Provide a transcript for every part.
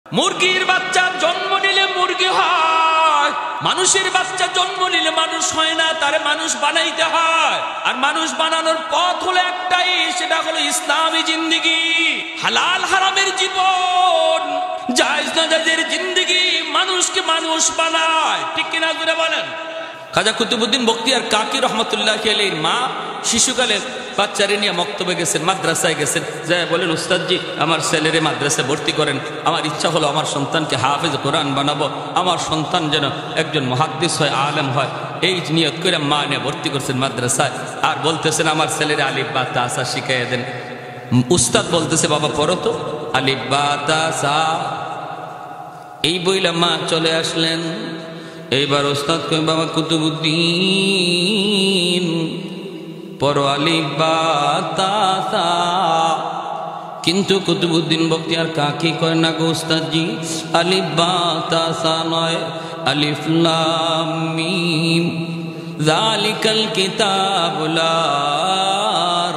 মুরগির বাচ্চা জন্ম নিলে মুরগি হয়, মানুষের বাচ্চা জন্ম নিলে মানুষ হয় না, তারে মানুষ বানাইতে হয়। আর মানুষ বানানোর পথ হলো একটাই, সেটা হলো ইসলামী জিন্দেগি, হালাল হারামের জীবন, জায়েজ নাজায়েজের জিন্দেগি মানুষকে মানুষ বানায়। ঠিক কিনা জোরে বলেন? খাজা কুতুবউদ্দিন বখতিয়ার কাকি রহমতুল্লাহ আলাইহির মা শিশুকালে বাচ্চারে নিয়ে মক্তবে গেছেন, মাদ্রাসায় গেছেন, যায় বলেন উস্তাদজি আমার ছেলেরে মাদ্রাসায় ভর্তি করেন, আমার ইচ্ছা হলো আমার সন্তানকে হাফেজ কোরআন বানাবো, আমার সন্তান যেন একজন মুহাদ্দিস হয়, আলেম হয়, এই নিয়ত করে মা নিয়ে ভর্তি করছেন মাদ্রাসায়। আর বলতেছেন আমার ছেলেরে আলিফ বা তা সা শিখাইয়া দেন। উস্তাদ বলতেছে বাবা পড়ো তো আলিফ বা তা সা। এই বইলা মা চলে আসলেন। এইবার ওস্তাদ কই বাবা কুতুবউদ্দিন পড়ো আলিফ বা তা সা। কিন্তু কুতুবউদ্দিন বখতিয়ার কাকি কয় না গো ওস্তাদজি, আলিফ বা তা সা নয়, আলিফ লাম মিম যালিকাল কিতাবু লা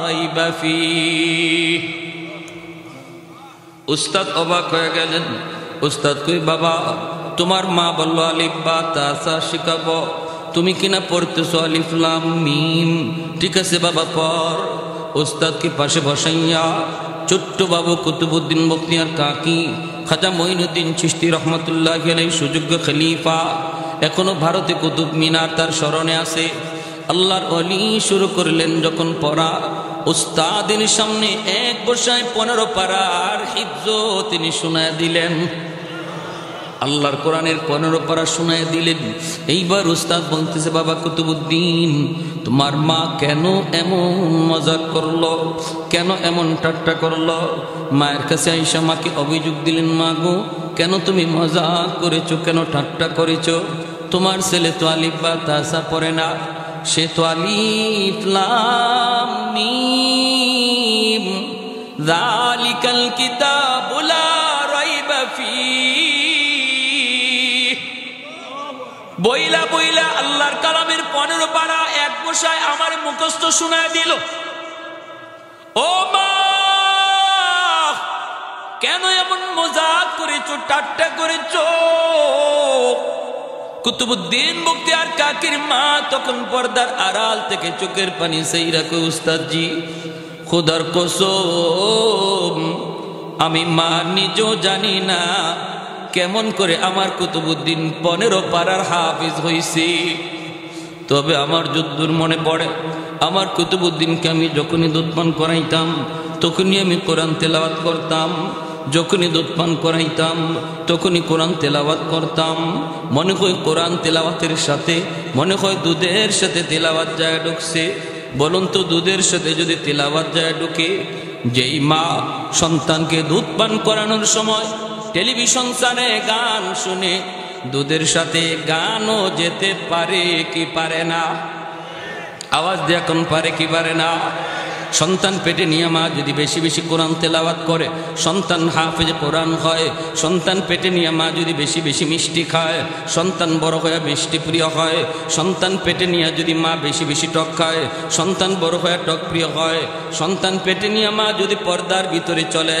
রাইবা ফীহ। উস্তাদ অবাক হয়ে গেলেন। উস্তাদ কই বাবা তোমার মা বললো আলিফ বা তা সা শিখাবো, তুমি কিনা পড়তেছো আলিফ লাম মিম। ঠিক আছে বাবা পড়। উস্তাদকে পাশে বসাইয়া ছোট্ট বাবু কুতুবউদ্দিন বখতিয়ার কাকি খাজা মঈনুদ্দিন চিশতি রহমতুল্লাহ আলাইহি সুযোগ্য খলিফা, এখনো ভারতে কুতুব মিনার তার স্মরণে আছে। আল্লাহর ওলি শুরু করলেন যখন পড়া, উস্তাদের সামনে এক বসায় 15 পারার হিফজ তিনি শোনায় দিলেন। আল্লাহর কোরআনের 15 পারা শোনায় দিলেন। এইবার উস্তাদ বলতেছে বাবা কুতুবউদ্দিন তোমার মা কেন এমন মজাক করলো, কেন এমন ঠাট্টা করলো? মায়ের কাছে আইসা মাকে অভিযোগ দিলেন, মা গো কেন তুমি মজাক করেছো, কেন ঠাট্টা করেছো? তোমার ছেলে তো আলিফ বা তা সা পড়ে না, সে তো আলিফ লাম মিম যালিকাল কিতাবু লা রাইবা ফীহ বইলা বইলা আল্লাহর কালামের 15 পারা এক বসায় আমার মুখস্থ শোনায় দিল। ও মা কেন এমন মজাক করেছো, ঠাট্টা করেছো? কুতুবউদ্দিন বখতিয়ার কাকির মা তখন পর্দার আড়াল থেকে চোখের পানি সাইরা কই উস্তাদজি খোদার কসম আমি মা নিজেও জানি না কেমন করে আমার কুতুবউদ্দিন 15 পারার হাফিজ হইছি। তবে আমার যদ্দূর মনে পড়ে আমার কুতুবউদ্দিনকে আমি যখনই দুধ পান করাইতাম তখনই আমি কোরআন তেলাওয়াত করতাম, যখনই দুধ পান করাইতাম তখনই কোরআন তেলাওয়াত করতাম। মনে হয় কোরআন তেলাওয়াতের সাথে মনে হয় দুধের সাথে তেলাওয়াত যায় ঢুকছে। বলুন তো দুধের সাথে যদি তেলাওয়াত যায় ঢুকে, যেই মা সন্তানকে দুধ পান করানোর সময় টেলিভিশন চানে গান শুনে দুধের সাথে গানও যেতে পারে কি পারে না? আওয়াজ দিয়ে এখন পারে কি পারে না? সন্তান পেটে নিয়ে মা যদি বেশি বেশি কোরআন তেলাওয়াত করে সন্তান হাফেজ কোরআন হয়। সন্তান পেটে নিয়ে মা যদি বেশি বেশি মিষ্টি খায় সন্তান বড় হয়ে মিষ্টি প্রিয় হয়। সন্তান পেটে নিয়ে যদি মা বেশি বেশি টক খায় সন্তান বড় হয়ে টক প্রিয় হয়। সন্তান পেটে নিয়ে মা যদি পর্দার ভিতরে চলে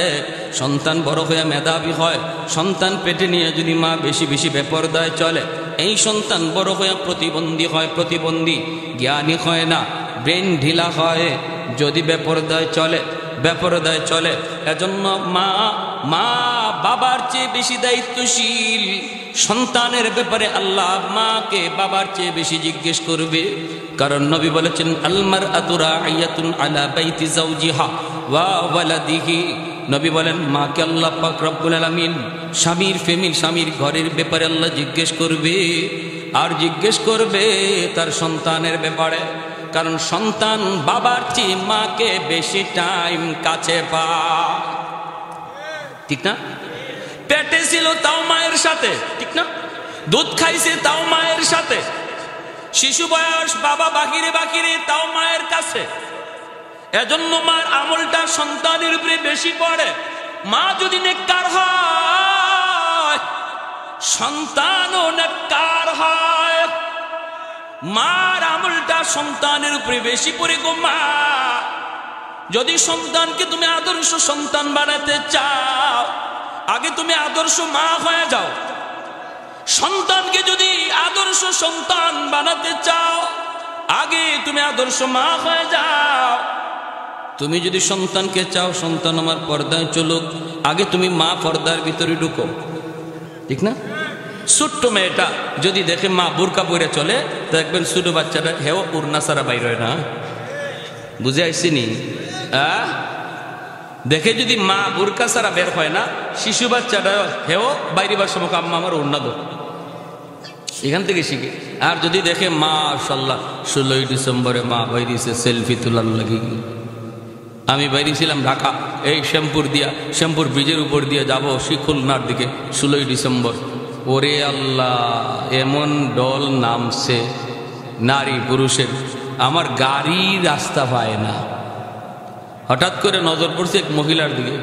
সন্তান বড় হয়ে মেধাবী হয়। সন্তান পেটে নিয়ে যদি মা বেশি বেশি বেপরদায় চলে এই সন্তান বড় হয়ে প্রতিবন্ধী হয়, প্রতিবন্ধী জ্ঞানী হয় না, ব্রেন ঢিলা হয় যদি বেপরদায় চলে, বেপরদায় চলে। এজন্য মা মা বাবার চেয়ে বেশি দায়িত্বশীল। সন্তানের ব্যাপারে আল্লাহ মাকে বাবার চেয়ে বেশি জিজ্ঞেস করবে, কারণ নবী বলেছেন আল মারআতু রাইয়াতুন আলা বাইতি যাওজিহা ওয়া ওয়ালাদিহি। নবী বলেন মাকে আল্লাহ পাক রব্বুল আলামিন স্বামীর স্বামীর ঘরের ব্যাপারে আল্লাহ জিজ্ঞেস করবে, আর জিজ্ঞেস করবে তার সন্তানের ব্যাপারে, কারণ সন্তান বাবার চেয়ে মাকে বেশি টাইম কাছে পায়। ঠিক না? পেটে ছিল তাও মায়ের সাথে, ঠিক না? দুধ খাইছে তাও মায়ের সাথে, শিশু বয়স বাবা বাহিরে বাহিরে তাও মায়ের কাছে। এজন্য মার আমলটা সন্তানের উপরে বেশি পড়ে। মা যদি নেককার হয় সন্তানও নেককার হয়। মার আমলটা সন্তানের উপরে বেশি পড়ে গো মা। যদি সন্তানকে তুমি আদর্শ সন্তান বানাতে চাও আগে তুমি আদর্শ মা হয়ে যাও। সন্তানকে যদি আদর্শ সন্তান বানাতে চাও, আগে তুমি আদর্শ মা হয়ে যাও। তুমি যদি সন্তানকে চাও সন্তান আমার পর্দায় চলুক, আগে তুমি মা পর্দার ভিতরে ঢুকো, ঠিক না? ছোট্ট মেয়েটা যদি দেখে মা বুরকা পরে চলে, দেখবেন ছোট বাচ্চাটা হেও উড়না সারা বাইর হয় না। বুঝে আইসিনি? দেখে যদি মা বুরকা সারা বের হয় না, শিশু বাচ্চাটা হেও বাইরিবার সময় আম্মা আমার উড়না দো, এখান থেকে শিখে। আর যদি দেখে মাশাআল্লাহ 16ই ডিসেম্বরে মা বাইরিছে সেলফি তোলার লাগি। আমি বাইরেছিলাম ঢাকা, এই শ্যামপুর ব্রিজের উপর দিয়ে যাব শিখুলনার দিকে 16ই ডিসেম্বর। ওরে আল্লাহ, এমন দল নামছে নারী পুরুষের, আমার গাড়ি রাস্তা পায় না। হঠাৎ করে নজর পড়ছে এক মহিলার দিকে,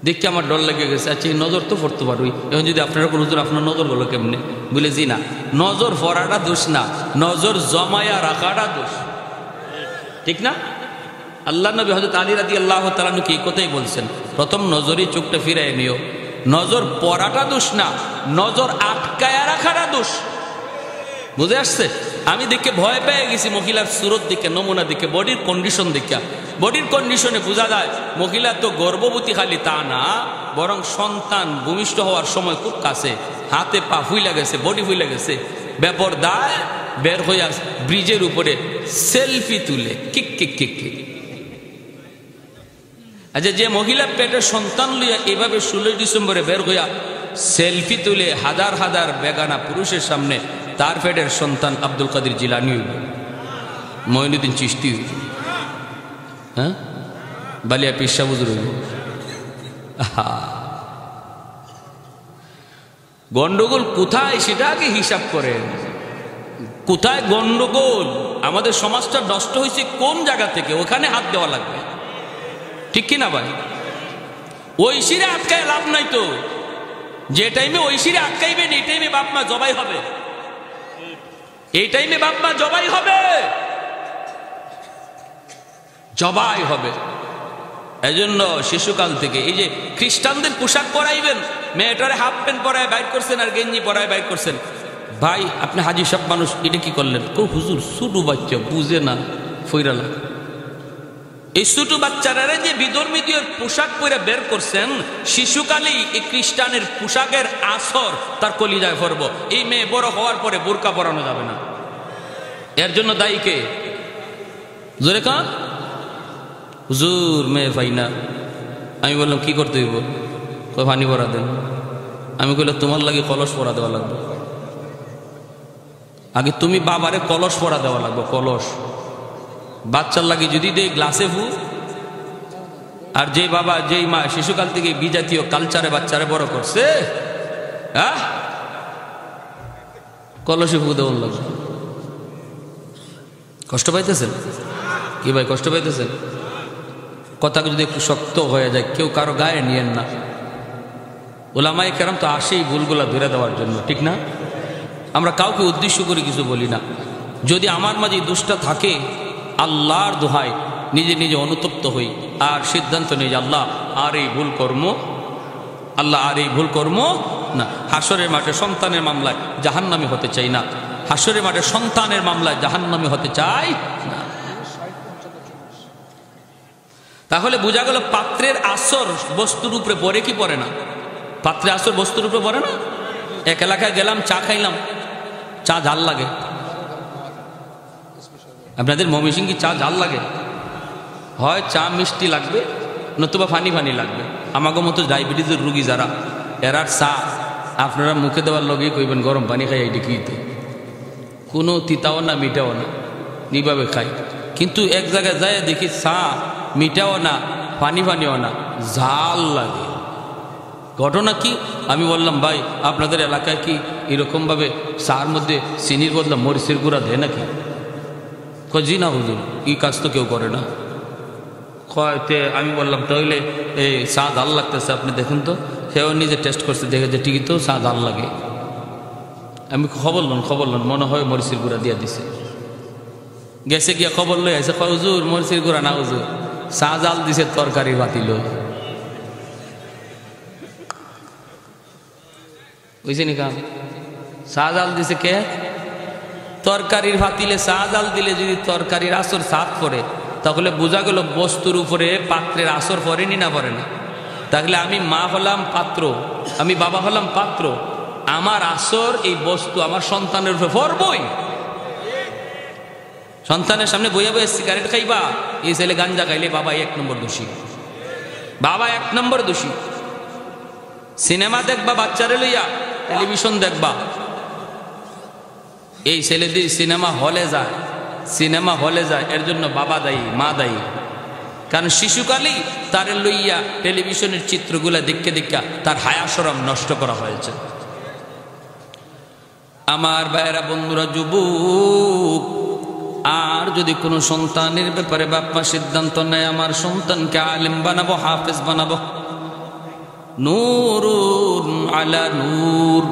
দেখে আমার ডর লেগে গেছে। আচ্ছা এই নজর তো পড়তে পারবি, এখন যদি আপনারা কোনো আপনার নজর বলো কেমনে? বলে জি না, নজর পড়াটা দোষ না, নজর জমায়া রাখাটা দোষ, ঠিক না? আল্লাহ নবী হযরত আলী রাদিয়াল্লাহু তাআলা আনহু এই কথাই বলছেন, প্রথম নজরই চোখটা ফিরায় নিও। নজর পড়াটা দোষ না, নজর আটকায়া রাখাটা দোষ। বুঝে আসছে? আমি দেখে ভয় পেয়ে গেছি মহিলার সুরত দিকে, নমুনা দিকে, বডির কন্ডিশন দেখে। বডির কন্ডিশনে বোঝা যায় মহিলা তো গর্ভবতী খালি তা না, বরং সন্তান ভূমিষ্ঠ হওয়ার সময় খুব কাছে, হাতে পা ফুইলা গেছে, বডি ফুইলা গেছে। বেপরদায় বের হইয়া ব্রিজের উপরে সেলফি তুলে কিক কিক কিক কিক। আচ্ছা যে মহিলা পেটে সন্তান লইয়া এভাবে 16ই ডিসেম্বরে বের হইয়া সেলফি তুলে হাজার হাজার বেগানা পুরুষের সামনে, তার পেটের সন্তান আব্দুল কাদের জিলানী হইব, মঈনুদ্দিন চিশতি হইব, হ্যাঁ, বালিয়া পিসা বুজুর হইব। গন্ডগোল কোথায় সেটা আগে হিসাব করেন। কোথায় গন্ডগোল? আমাদের সমাজটা নষ্ট হয়েছে কোন জায়গা থেকে, ওখানে হাত দেওয়া লাগবে, ঠিক কিনা ভাই? ওই শিরে আটকায় লাভ নাই তো। যে টাইমে ওই শিরে আটকাইবেন এই টাইমে বাপ মা জবাই হবে, এই টাইমে বাপ মা জবাই হবে, জবাই হবে। এজন্য শিশুকাল থেকে এই যে খ্রিস্টানদের পোশাক পরাইবেন, মেয়েটারে হাফ প্যান্ট পরায় বাইর করছেন আর গেঞ্জি পরায় বাইর করছেন। ভাই আপনি হাজি সব মানুষ এটা কি করলেন? হুজুর ছোট বাচ্চা বুঝে না, ফইরালা। এই ছোট বাচ্চারা যে বিধর্মীয় পোশাক পরে বের করছেন, শিশুকালেই এই খ্রিস্টানের পোশাকের আসর তার কলিজায় পড়ব। এই মেয়ে বড় হওয়ার পরে বোরকা পরানো যাবে না। এর জন্য দায়ী কে? জোরে কান। হুজুর মেয়ে পাই না। আমি বললাম কি করতে হইব? পানি ভরা দেন। আমি কইলাম তোমার লাগে কলস পরা দেওয়া লাগবে। আগে তুমি বাবারে কলস পরা দেওয়া লাগবে, কলস। বাচ্চার লাগে যদি দেয় গ্লাসে ফু, আর যে বাবা যেই মা শিশুকাল থেকে বিজাতীয় কালচারে বাচ্চারে বড় করছে, হ্যাঁ, কলসে ফু দেওয়ার লাগবে। কষ্ট পাইতেছেন কি ভাই? কষ্ট পাইতেছেন? কথা যদি একটু শক্ত হয়ে যায়, কেউ কারো গায়ে নিয়েন না। ওলামায়ে কেরাম তো আসেই ভুলগুলা ধরে দেওয়ার জন্য, ঠিক না? আমরা কাউকে উদ্দেশ্য করে কিছু বলি না। যদি আমার মাঝে দোষটা থাকে, আল্লাহর দোহাই নিজে নিজে অনুতপ্ত হই আর সিদ্ধান্ত নিই যে আল্লাহ আর এই ভুল কর্ম, আল্লাহ আর এই ভুল কর্ম না। হাসরের মাঠে সন্তানের মামলায় জাহান্নামী হতে চাই না, হাসরের মাঠে সন্তানের মামলায় জাহান্নামী হতে চাই না। তাহলে বোঝা গেল পাত্রের আসর বস্তুর উপরে পড়ে কি পড়ে না? পাত্রের আসর বস্তুর উপরে পড়ে না? এক এলাকায় গেলাম, চা খাইলাম, চা ঝাল লাগে। আপনাদের ময়মনসিং কি চা ঝাল লাগে? হয় চা মিষ্টি লাগবে, নতুবা ফানি ফানি লাগবে। আমাকে মতো ডায়াবেটিসের রুগী যারা, এরা চা আপনারা মুখে দেওয়ার লগেই কইবেন গরম পানি খাই, এইটা কি? কোনো তিতাও না মিঠাও না, নিভাবে খাই। কিন্তু এক জায়গায় যায় দেখি চা মিঠাও না, পানি পানিও না, ঝাল লাগে। ঘটনা কি? আমি বললাম ভাই আপনাদের এলাকায় কি এরকমভাবে চার মধ্যে চিনির বদলে মরিচের গুঁড়া দেয় নাকি? জি না হুজুর, এই কাজ তো কেউ করে না। কয়তে আমি বললাম তাহলে এই চা ঝাল লাগতেছে, আপনি দেখুন তো। সেও নিজে টেস্ট করছে, দেখে যে ঠিকই তো চা ঝাল লাগে। আমি খবর লন, মনে হয় মরিচের গুঁড়া দিয়ে দিছে। গেছে গিয়া খবর লই আছে, হুজুর মরিচের গুঁড়া না হুজুর, চা জাল দিছে তরকারি বাতিল। বুঝছি নি কাম শাহজাল দিছে কে তরকারির ভাতিলে শাহজাল দিলে যদি তরকারির আসর সাফ করে তাহলে বোঝা গেল বস্তুর উপরে পাত্রের আসর পড়েনি না পড়ে না তাহলে আমি মা হলাম পাত্র আমি বাবা হলাম পাত্র আমার আসর এই বস্তু আমার সন্তানের উপরে পড়বই সন্তানের সামনে বইয়া বইয়া সিগারেট খাইবা এই ছেলে গাঞ্জা খাইলে বাবা 1 নম্বর দোষী বাবা 1 নম্বর দোষী সিনেমা দেখবা বাচ্চারে লইয়া টেলিভিশন দেখবা এই ছেলেদের সিনেমা হলে যায় এর জন্য বাবা দায়ী মা দায়ী কারণ শিশুকালেই তার লইয়া টেলিভিশনের চিত্রগুলা দেখে দেখা তার হায়া শরম নষ্ট করা হয়েছে আমার ভাইয়েরা বন্ধুরা যুবক আর যদি কোনো সন্তানের ব্যাপারে বাপ মা সিদ্ধান্ত নেয় আমার সন্তানকে আলেম বানাবো হাফেজ বানাবো নূরুন আলা নূর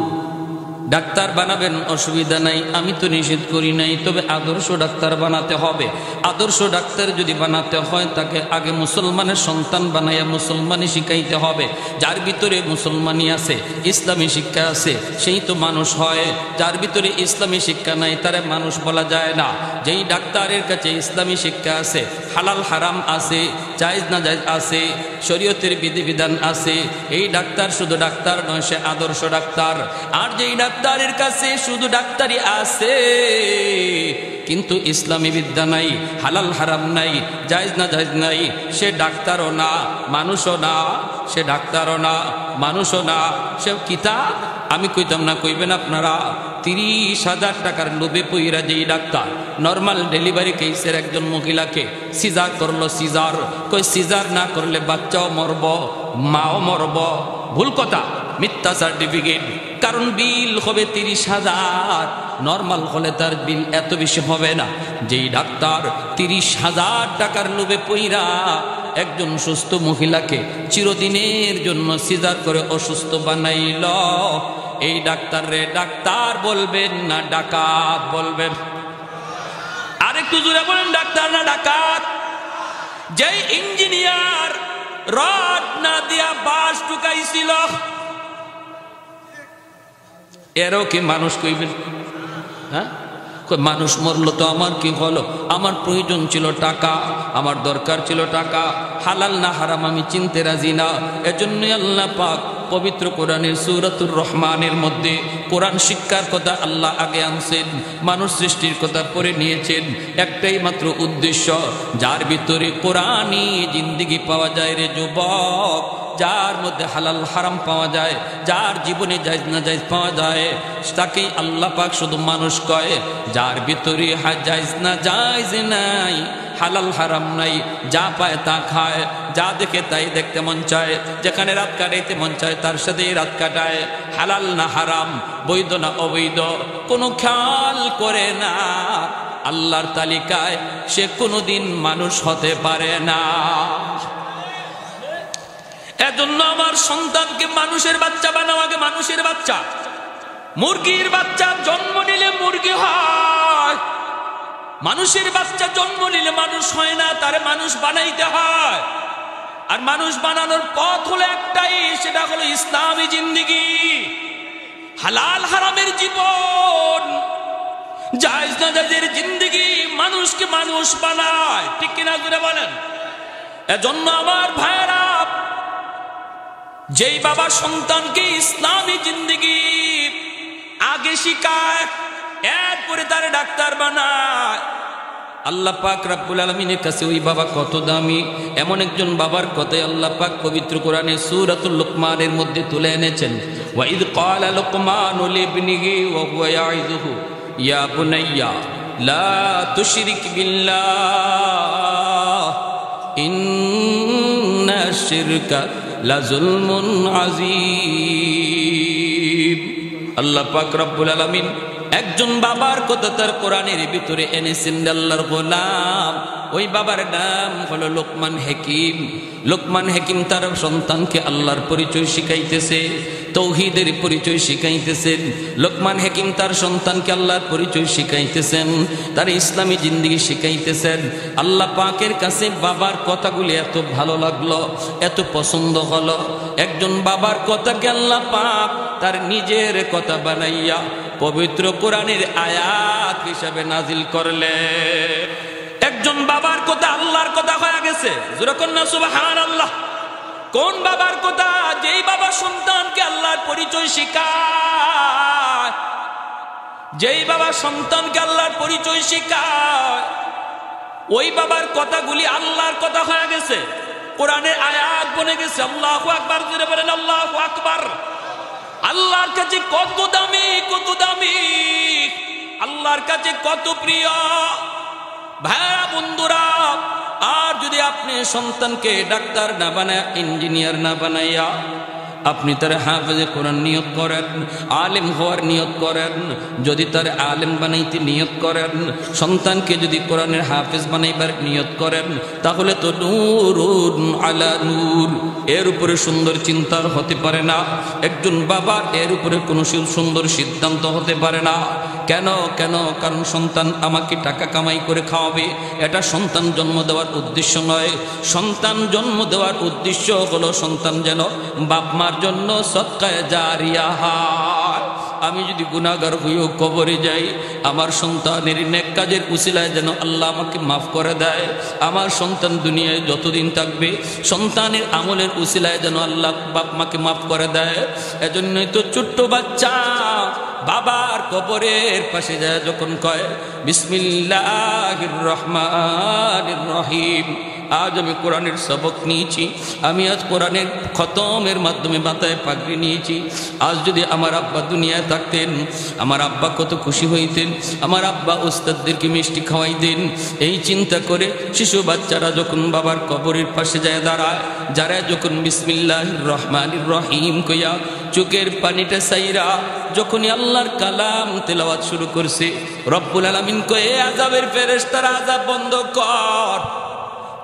ডাক্তার বানাবেন অসুবিধা নাই আমি তো নিষেধ করি নাই তবে আদর্শ ডাক্তার বানাতে হবে আদর্শ ডাক্তার যদি বানাতে হয় তাকে আগে মুসলমানের সন্তান বানাইয়া মুসলমানি শিখাইতে হবে যার ভিতরে মুসলমানি আছে ইসলামী শিক্ষা আছে সেই তো মানুষ হয় যার ভিতরে ইসলামী শিক্ষা নাই তারে মানুষ বলা যায় না যেই ডাক্তারের কাছে ইসলামী শিক্ষা আছে হালাল হারাম আছে জায়েজ না জায়েজ আছে শরীয়তের বিধিবিধান আছে এই ডাক্তার শুধু ডাক্তার নয় সে আদর্শ ডাক্তার আর যেই ডাক্তারের কাছে শুধু ডাক্তারি আছে কিন্তু ইসলামী বিদ্যা নাই হালাল হারাম নাই জায়েজ না জায়েজ নাই সে ডাক্তারও না মানুষও না সে ডাক্তারও না মানুষও না সে কিতাব আমি কইতাম না কইবেন আপনারা 30,000 টাকার লোভে পইরা যেই ডাক্তার নর্মাল ডেলিভারি কেসের একজন মহিলাকে সিজার করলো সিজার কই সিজার না করলে বাচ্চাও মরব মাও মরব ভুল কথা মিথ্যা সার্টিফিকেট কারণ বিল হবে 30,000 নর্মাল হলে তার বিল এত বেশি হবে না যেই ডাক্তার 30,000 টাকার লোভে পইরা একজন সুস্থ মহিলাকে চিরদিনের জন্য সিজার করে অসুস্থ বানাইল এই ডাক্তার রে ডাক্তার বলবেন না ডাকাত বলবেন আরেকটু জোরে বলেন ডাক্তার না ডাকাত যেই ইঞ্জিনিয়ার রড না দিয়া বাঁশ ঢুকাইছিল এরও কি মানুষ কইবেন হ্যাঁ মানুষ মরলো তো আমার কি হলো আমার প্রয়োজন ছিল টাকা আমার দরকার ছিল টাকা হালাল না হারাম আমি চিনতে রাজি না এজন্যই আল্লাহ পাক পবিত্র কোরআনের সূরাতুর রহমানের মধ্যে কোরআন শিক্ষার কথা আল্লাহ আগে আনছেন মানুষ সৃষ্টির কথা পড়ে নিয়েছেন একটাই মাত্র উদ্দেশ্য যার ভিতরে কোরআনই জিন্দেগি পাওয়া যায় রে যুবক যার মধ্যে হালাল হারাম পাওয়া যায় যার জীবনে জায়েজ না জায়েজ পাওয়া যায় তাকেই আল্লাহ পাক শুধু মানুষ কয় যার ভিতরে জায়েজ না জায়েজ নাই হালাল হারাম নাই যা পায় তা খায় যা দেখে তাই দেখতে মন চায় যেখানে রাত কাটাইতে মন চায় তার সাথেই রাত কাটায় হালাল না হারাম বৈধ না অবৈধ কোনো খেয়াল করে না আল্লাহর তালিকায় সে কোনোদিন মানুষ হতে পারে না এজন্য আমার সন্তানকে মানুষের বাচ্চা বানাও আগে মানুষের বাচ্চা মুরগির বাচ্চা জন্ম নিলে মুরগি হয় মানুষের বাচ্চা জন্ম নিলে মানুষ হয় না তারে মানুষ বানাইতে হয় আর মানুষ বানানোর পথ হলো একটাই সেটা হলো ইসলামী জিন্দেগি হালাল হারামের জীবন জায়েজ না জায়েজের জিন্দেগি মানুষকে মানুষ বানায় ঠিক কিনা জোরে বলেন এজন্য আমার ভাইরা যেই বাবা সন্তানকে ইসলামী জিন্দেগি আগে শিখায় এরপরে তার ডাক্তার বানায় আল্লাহ পাক রব্বুল আলামিনের কাছে ওই বাবা কত দামি এমন একজন বাবার কথাই আল্লাহ পাক পবিত্র কোরআনে সূরাতুল লুকমানের মধ্যে তুলে এনেছেন ওয়া ইয ক্বালা লুকমানু লিবনিহি ওয়া হুয়া ইয়াইযুহু ইয়া বুনাইয়া লা তুশরিক বিল্লাহ ইন্নাশ শিরকা লাযুলমুন আযীম আল্লাহ পাক রব্বুল আলামিন একজন বাবার কথা তার কোরআনের ভিতরে এনেছেন আল্লাহর গোলাম ও ওই বাবার নাম হলো লোকমান হাকিম। লোকমান হাকিম তার সন্তানকে আল্লাহর পরিচয় শিখাইতেছে, তৌহিদের পরিচয় শিখাইতেছেন। লোকমান হাকিম তার সন্তানকে আল্লাহর পরিচয় শিখাইতেছেন, তার ইসলামী জিন্দেগি শিখাইতেছেন। আল্লাহ পাকের কাছে বাবার কথাগুলি এত ভালো লাগলো, এত পছন্দ হলো, একজন বাবার কথাকে আল্লাহ পাক তার নিজের কথা বানাইয়া পবিত্র কোরআনের আয়াত হিসাবে নাজিল করলে। একজন বাবার কথা আল্লাহর কথা হয়ে গেছে। জোরে কর না সুবহানাল্লাহ। কোন বাবার কথা? যেই বাবা সন্তানকে আল্লাহর পরিচয় শিখায়, যেই বাবা সন্তানকে আল্লাহর পরিচয় শিখায়, ওই বাবার কথাগুলি আল্লাহর কথা হয়ে গেছে, কোরআনের আয়াত বনে গেছে। আল্লাহু আকবার, জোরে বলেন আল্লাহু আকবার। আল্লাহর কাছে কত দামি, কত দামি, আল্লাহর কাছে কত প্রিয় ভাইরা বন্ধুরা। আর যদি আপনি সন্তানকে ডাক্তার না বানায়, ইঞ্জিনিয়ার না বানাইয়া আপনি তার হাফেজে কোরআন নিয়ত করেন, আলেম হওয়ার নিয়ত করেন, যদি তার আলেম বানাইতে নিয়ত করেন, সন্তানকে যদি কোরআনের হাফেজ বানাইবার নিয়ত করেন, তাহলে তো নূরুন আলা নূর। এর উপরে সুন্দর চিন্তার হতে পারে না। একজন বাবার এর উপরে কোনো সুন্দর সিদ্ধান্ত হতে পারে না। কেন? কারণ সন্তান আমাকে টাকা কামাই করে খাওয়াবে, এটা সন্তান জন্ম দেওয়ার উদ্দেশ্য নয়। সন্তান জন্ম দেওয়ার উদ্দেশ্য হলো সন্তান যেন বাপ মার জন্য সদকায়ে জারিয়া হয়। আমি যদি গুনাহগার হইও কবরে যাই, আমার সন্তানের নেক কাজের উসিলায় যেন আল্লাহ আমাকে মাফ করে দেয়। আমার সন্তান দুনিয়ায় যতদিন থাকবে, সন্তানের আমলের উসিলায় যেন আল্লাহ বাপ মাকে মাফ করে দেয়। এজন্যই তো ছোট্ট বাচ্চা বাবার কবরের পাশে যায় যখন কয় বিসমিল্লাহির রহমানির রহিম। আজ আমি কোরআনের সবক নিয়েছি, আমি আজ কোরআনের খতমের মাধ্যমে মাথায় পাগড়ি নিয়েছি। আজ যদি আমার আব্বা দুনিয়ায় থাকতেন, আমার আব্বা কত খুশি হইতেন, আমার আব্বা ওস্তাদদেরকে মিষ্টি খাওয়াইতেন। এই চিন্তা করে শিশু বাচ্চারা যখন বাবার কবরের পাশে যায় দাঁড়ায়, যারা যখন বিসমিল্লাহির রহমানির রহিম কইয়া চোখের পানিটা সাইরা যখনই আল্লাহর কালাম তেলাওয়াত শুরু করছে, রব্বুল আলামিন কয়ে আযাবের ফেরেশতারা আযাব বন্ধ কর।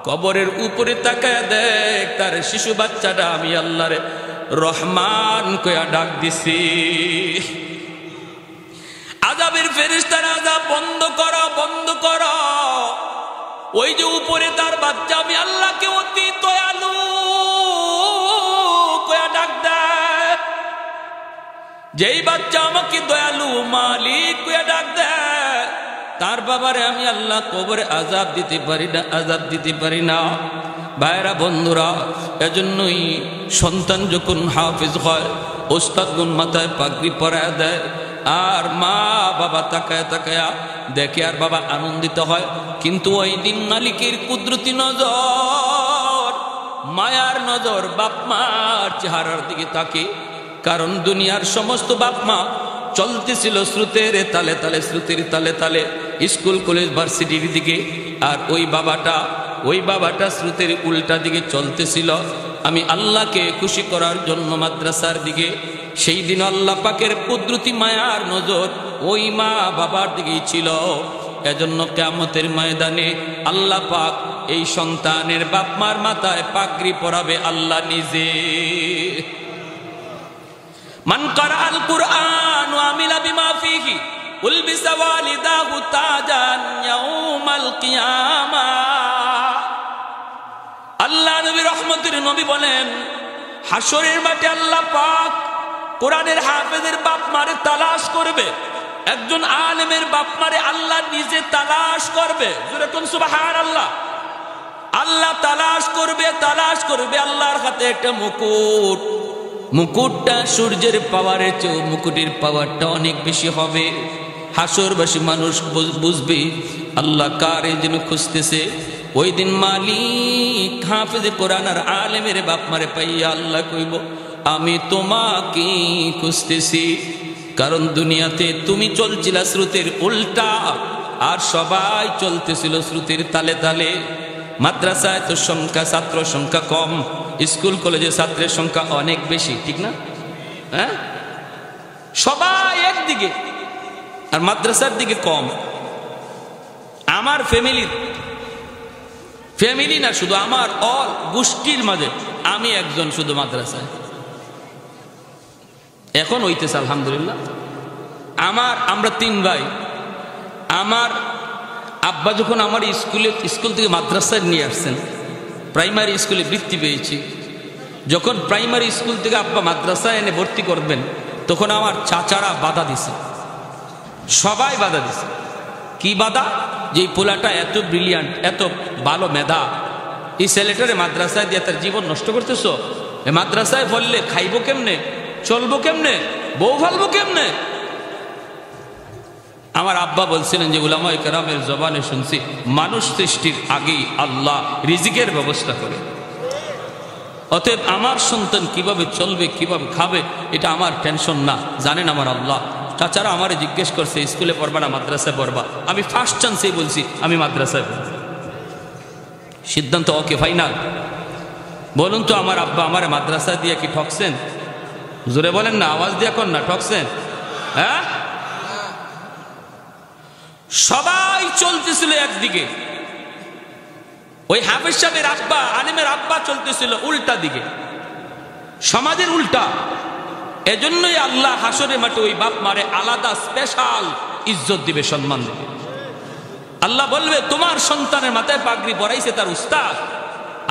কবরের উপরে তাকায় দেখ, তার শিশু বাচ্চাটা আমি আল্লাহর রহমান কয়া ডাক দিছি। আযাবের ফেরেশতারা আযাব বন্ধ করো, বন্ধ করো। ওই যে উপরে তার বাচ্চা আমি আল্লাহকে অতি দয়ালু কয়া ডাক দেয়। যেই বাচ্চা আমাকে দয়ালু মালিক কয়া ডাক দেয়, তার বাবারে আমি আল্লাহ কবরে আযাব দিতে পারি না, আযাব দিতে পারি না। ভাইরা বন্ধুরা, এজন্যই সন্তান যখন হাফেজ হয়, ওস্তাদগুন মাথায় পাগড়ি পরায় দেয়, আর মা বাবা তাকায় তাকায়া দেখে, আর বাবা আনন্দিত হয়। কিন্তু ওই দিন মালিকের কুদরতি নজর, মায়ার নজর বাপ মার চেহারার দিকে তাকে। কারণ দুনিয়ার সমস্ত বাপ মা চলতেছিল স্রোতের তালে তালে, স্রোতের তালে তালে স্কুল কলেজ ভার্সিটির দিকে, আর ওই বাবাটা স্রোতের উল্টা দিকে চলতেছিল আমি আল্লাহকে খুশি করার জন্য মাদ্রাসার দিকে। সেই দিন আল্লাহ পাকের কুদরতি মায়ার নজর ওই মা বাবার দিকেই ছিল। এজন্য কিয়ামতের ময়দানে আল্লাহ পাক এই সন্তানের বাপ মার মাথায় পাগড়ি পরাবে আল্লাহ নিজে। মান ক্বারাআল কুরআন ওয়া আমিলা বিমা ফীহি উলবিসা ওয়ালিদাহু তাজান ইয়াউমাল কিয়ামাহ। আল্লাহ নবী রহমতের নবী বলেন, হাসরের মাঠে আল্লাহ পাক কোরআনের হাফেজের বাপ মারে তালাশ করবে, একজন আলেমের বাপ মারে আল্লাহ নিজে তালাশ করবে। জোরে কোন সুবহানাল্লাহ। আল্লাহ তালাশ করবে, তালাশ করবে। আল্লাহর হাতে একটা মুকুট, মুকুটটা সূর্যের পাওয়ারের চেয়ে মুকুটের পাওয়ারটা অনেক বেশি হবে। হাসরবাসী মানুষ বুঝবে আল্লাহ কারে যেন খুঁজতেছে। ওই দিন মালিক হাফেজে কোরআন আর আলেমের বাপ মারে পাইয়া আল্লাহ কইব, আমি তোমাকে খুঁজতেছি। কারণ দুনিয়াতে তুমি চলছিলা স্রোতের উল্টা, আর সবাই চলতেছিল স্রোতের তালে তালে। মাদ্রাসায় তো ছাত্র সংখ্যা কম, স্কুল কলেজে ছাত্রের সংখ্যা অনেক বেশি, ঠিক না? হ্যাঁ, সবাই একদিকে আর মাদ্রাসার দিকে কম। আমার ফ্যামিলির ফ্যামিলি না, শুধু আমার অল গোষ্ঠীর মাঝে আমি একজন শুধু মাদ্রাসায়। এখন হইতেছে আলহামদুলিল্লাহ। আমরা 3 ভাই। আমার আব্বা যখন আমার স্কুল থেকে মাদ্রাসায় নিয়ে আসছেন, প্রাইমারি স্কুলে বৃত্তি পেয়েছি, যখন প্রাইমারি স্কুল থেকে আব্বা মাদ্রাসায় এনে ভর্তি করবেন, তখন আমার চাচারা বাধা দিছে, সবাই বাধা দিছে। কি বাধা? যে এই পোলাটা এত ব্রিলিয়ান্ট, এত ভালো মেধা, এই ছেলেটারে মাদ্রাসায় দিয়ে তার জীবন নষ্ট করতেছো। এ মাদ্রাসায় বললে খাইবো কেমনে, চলবো কেমনে, বউ ফালবো কেমনে? আমার আব্বা বলছিলেন যে উলামায়ে কেরামের জবানে শুনছি, মানুষ সৃষ্টির আগেই আল্লাহ রিজিকের ব্যবস্থা করে। অতএব আমার সন্তান কিভাবে চলবে, কিভাবে খাবে, এটা আমার টেনশন না, জানেন আমার আল্লাহ। চাচারা আমারে জিজ্ঞেস করছে স্কুলে পড়বা না মাদ্রাসায় পড়বা, আমি ফার্স্ট চান্সেই বলছি আমি মাদ্রাসায় পড়ব। সিদ্ধান্ত ওকে, ফাইনাল। বলুন তো আমার আব্বা আমার মাদ্রাসায় দিয়ে কি ঠকছেন? জোরে বলেন না, আওয়াজ দিয়ে কর না, ঠকছেন? হ্যাঁ, সবাই চলতেছিল একদিকে, ওই হাফেজ সাহেবের আব্বা, আলেমের আব্বা চলতেছিল উল্টা দিকে, সমাজের উল্টা। এজন্যই আল্লাহ হাসরে মাঠে ওই বাপ মারে আলাদা স্পেশাল ইজ্জত দিবে, সম্মান দিবে। আল্লাহ বলবে তোমার সন্তানের মাথায় পাগড়ি পরাইছে তার উস্তাদ,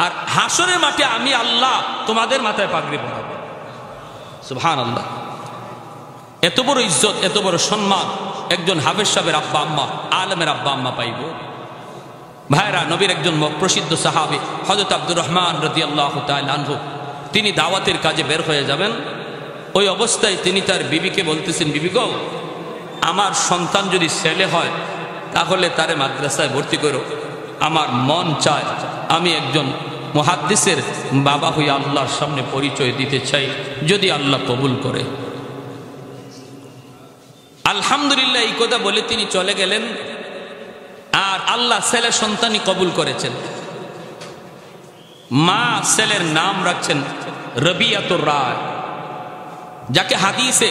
আর হাসরের মাঠে আমি আল্লাহ তোমাদের মাথায় পাগড়ি পরাবো। সুবহানাল্লাহ। এত বড় ইজ্জত, এত বড় সম্মান একজন হাফেজ সাহেবের আব্বা আম্মা, আলেমের আব্বা আম্মা পাইব। ভাইরা, নবীর একজন প্রসিদ্ধ সাহাবী হযরত আব্দুর রহমান রাদিয়াল্লাহু তাআলা আনহু, তিনি দাওয়াতের কাজে বের হয়ে যাবেন। ওই অবস্থায় তিনি তার বিবিকে বলতেছেন, বিবি গো, আমার সন্তান যদি ছেলে হয় তাহলে তারে মাদ্রাসায় ভর্তি করো। আমার মন চায় আমি একজন মুহাদ্দিসের বাবা হয়ে আল্লাহর সামনে পরিচয় দিতে চাই, যদি আল্লাহ কবুল করে। আলহামদুলিল্লাহ, এই কথা বলে তিনি চলে গেলেন, আর আল্লাহ ছেলে সন্তানই কবুল করেছেন। মা ছেলের নাম রাখছেন রবিয়াতুর রায়, যাকে হাদিসে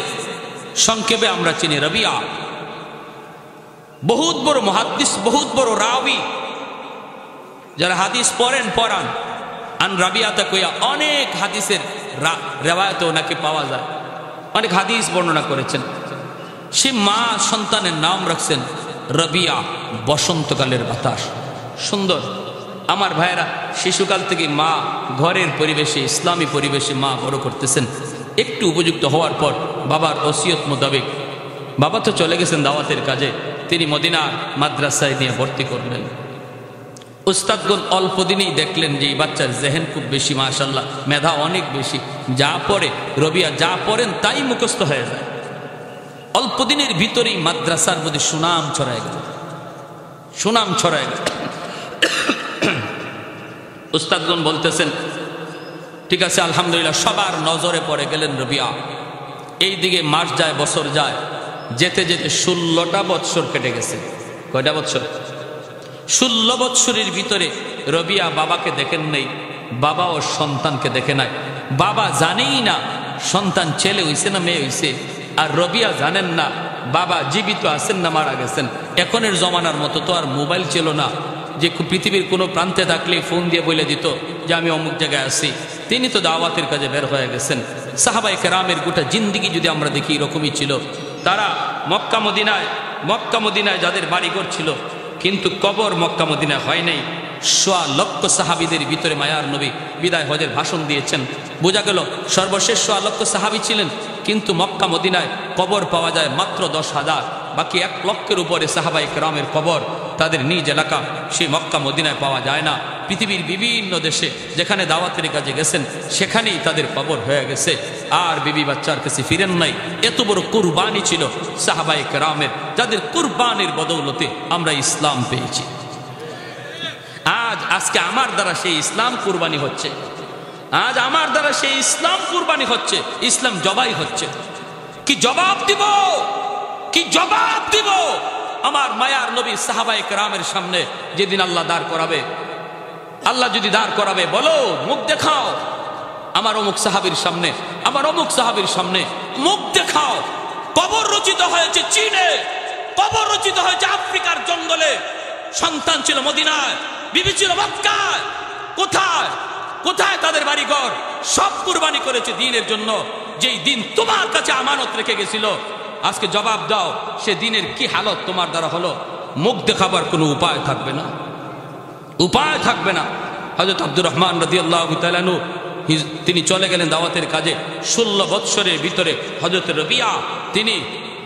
সংক্ষেপে আমরা চিনি রবিয়া। বহুত বড় মুহাদ্দিস, বহুত বড় রাবি, যারা হাদিস পড়ান। আন রাবিয়াতা কইয়া অনেক হাদিসের রেওয়ায়েত ওনাকে পাওয়া যায়, অনেক হাদিস বর্ণনা করেছেন। সে মা সন্তানের নাম রাখছেন রবিয়া, বসন্তকালের বাতাস। সুন্দর। আমার ভাইয়েরা, শিশুকাল থেকে মা ঘরের পরিবেশে, ইসলামী পরিবেশে মা বড় করতেছেন। একটু উপযুক্ত হওয়ার পর বাবার ওসিয়ত মোতাবেক, বাবা তো চলে গেছেন দাওয়াতের কাজে, তিনি মদিনার মাদ্রাসায় নিয়ে ভর্তি করলেন। উস্তাদগণ অল্প দিনেই দেখলেন যে এই বাচ্চার জেহেন খুব বেশি, মাশাআল্লাহ, মেধা অনেক বেশি। যা পড়ে রবিয়া, যা পড়েন তাই মুখস্থ হয়ে যায়। অল্প দিনের ভিতরেই মাদ্রাসার মধ্যে সুনাম ছড়ায় গেল, সুনাম ছড়ায় গেল। উস্তাদগণ বলতেছেন, ঠিক আছে আলহামদুলিল্লাহ, সবার নজরে পড়ে গেলেন রবিয়া। এই দিকে মাস যায়, বছর যায়, যেতে যেতে 16টা বৎসর কেটে গেছে। কয়টা বৎসর? 16 বৎসরের ভিতরে রবিয়া বাবাকে দেখেন নাই, বাবা ও সন্তানকে দেখে নাই। বাবা জানেই না সন্তান ছেলে হইছে না মেয়ে হইছে, আর রবিয়া জানেন না বাবা জীবিত আছেন না মারা গেছেন। এখনের জমানার মতো তো আর মোবাইল ছিল না যে পৃথিবীর কোনো প্রান্তে থাকলে ফোন দিয়ে বলে দিত যে আমি অমুক জায়গায় আছি। তিনি তো দাওয়াতের কাজে বের হয়ে গেছেন। সাহাবায়ে কেরামের গোটা জিন্দিগি যদি আমরা দেখি, এরকমই ছিল। তারা মক্কা মদিনায় যাদের বাড়িঘর ছিল, কিন্তু কবর মক্কা মদিনায় হয় নাই। 1.25 লক্ষ সাহাবীদের ভিতরে মায়ার নবী বিদায় হজের ভাষণ দিয়েছেন। বোঝা গেল সর্বশেষ 1.25 লক্ষ সাহাবী ছিলেন, কিন্তু মক্কা মদিনায় কবর পাওয়া যায় মাত্র 10,000। বাকি 1 লক্ষের উপরে সাহাবায়ে কেরামের কবর তাদের নিজ এলাকা, সেই মক্কা মদিনায় পাওয়া যায় না। পৃথিবীর বিভিন্ন দেশে যেখানে দাওয়াতের কাজে গেছেন, সেখানেই তাদের কবর হয়ে গেছে, আর বিবি বাচ্চার কাছে ফিরেন নাই। এত বড় কুরবানি ছিল সাহাবায়ে কেরামের, যাদের কুরবানির বদৌলতে আমরা ইসলাম পেয়েছি। আজকে আমার দ্বারা সেই ইসলাম কুরবানি হচ্ছে, আজ আমার দ্বারা সেই ইসলাম কুরবানি হচ্ছে, ইসলাম জবাই হচ্ছে। কি জবাব দিব, কি জবাব দিব আমার মায়ার নবী সাহাবায়ে কেরামের সামনে যেদিন আল্লাহ দাঁড় করাবে? আল্লাহ যদি দাঁড় করাবে, বলো মুখ দেখাও আমার অমুক সাহাবীর সামনে, আমার অমুক সাহাবীর সামনে মুখ দেখাও। কবর রচিত হয়েছে চীনে, কবর রচিত হয়েছে আফ্রিকার জঙ্গলে, সন্তান ছিল মদিনায়, বিবি ছিল মক্কায়। কোথায় কোথায় তাদের বাড়িঘর? সব কুরবানি করেছে দিনের জন্য, যেই দিন তোমার কাছে আমানত রেখে গেছিল। আজকে জবাব দাও, সে দিনের কি হালত তোমার দ্বারা হলো? মুখ দেখাবার কোনো উপায় থাকবে না, উপায় থাকবে না। হযরত আব্দুর রহমান রাদিয়াল্লাহু তাআলা আনহু তিনি চলে গেলেন দাওয়াতের কাজে। 16 বৎসরের ভিতরে হযরত রবিয়া তিনি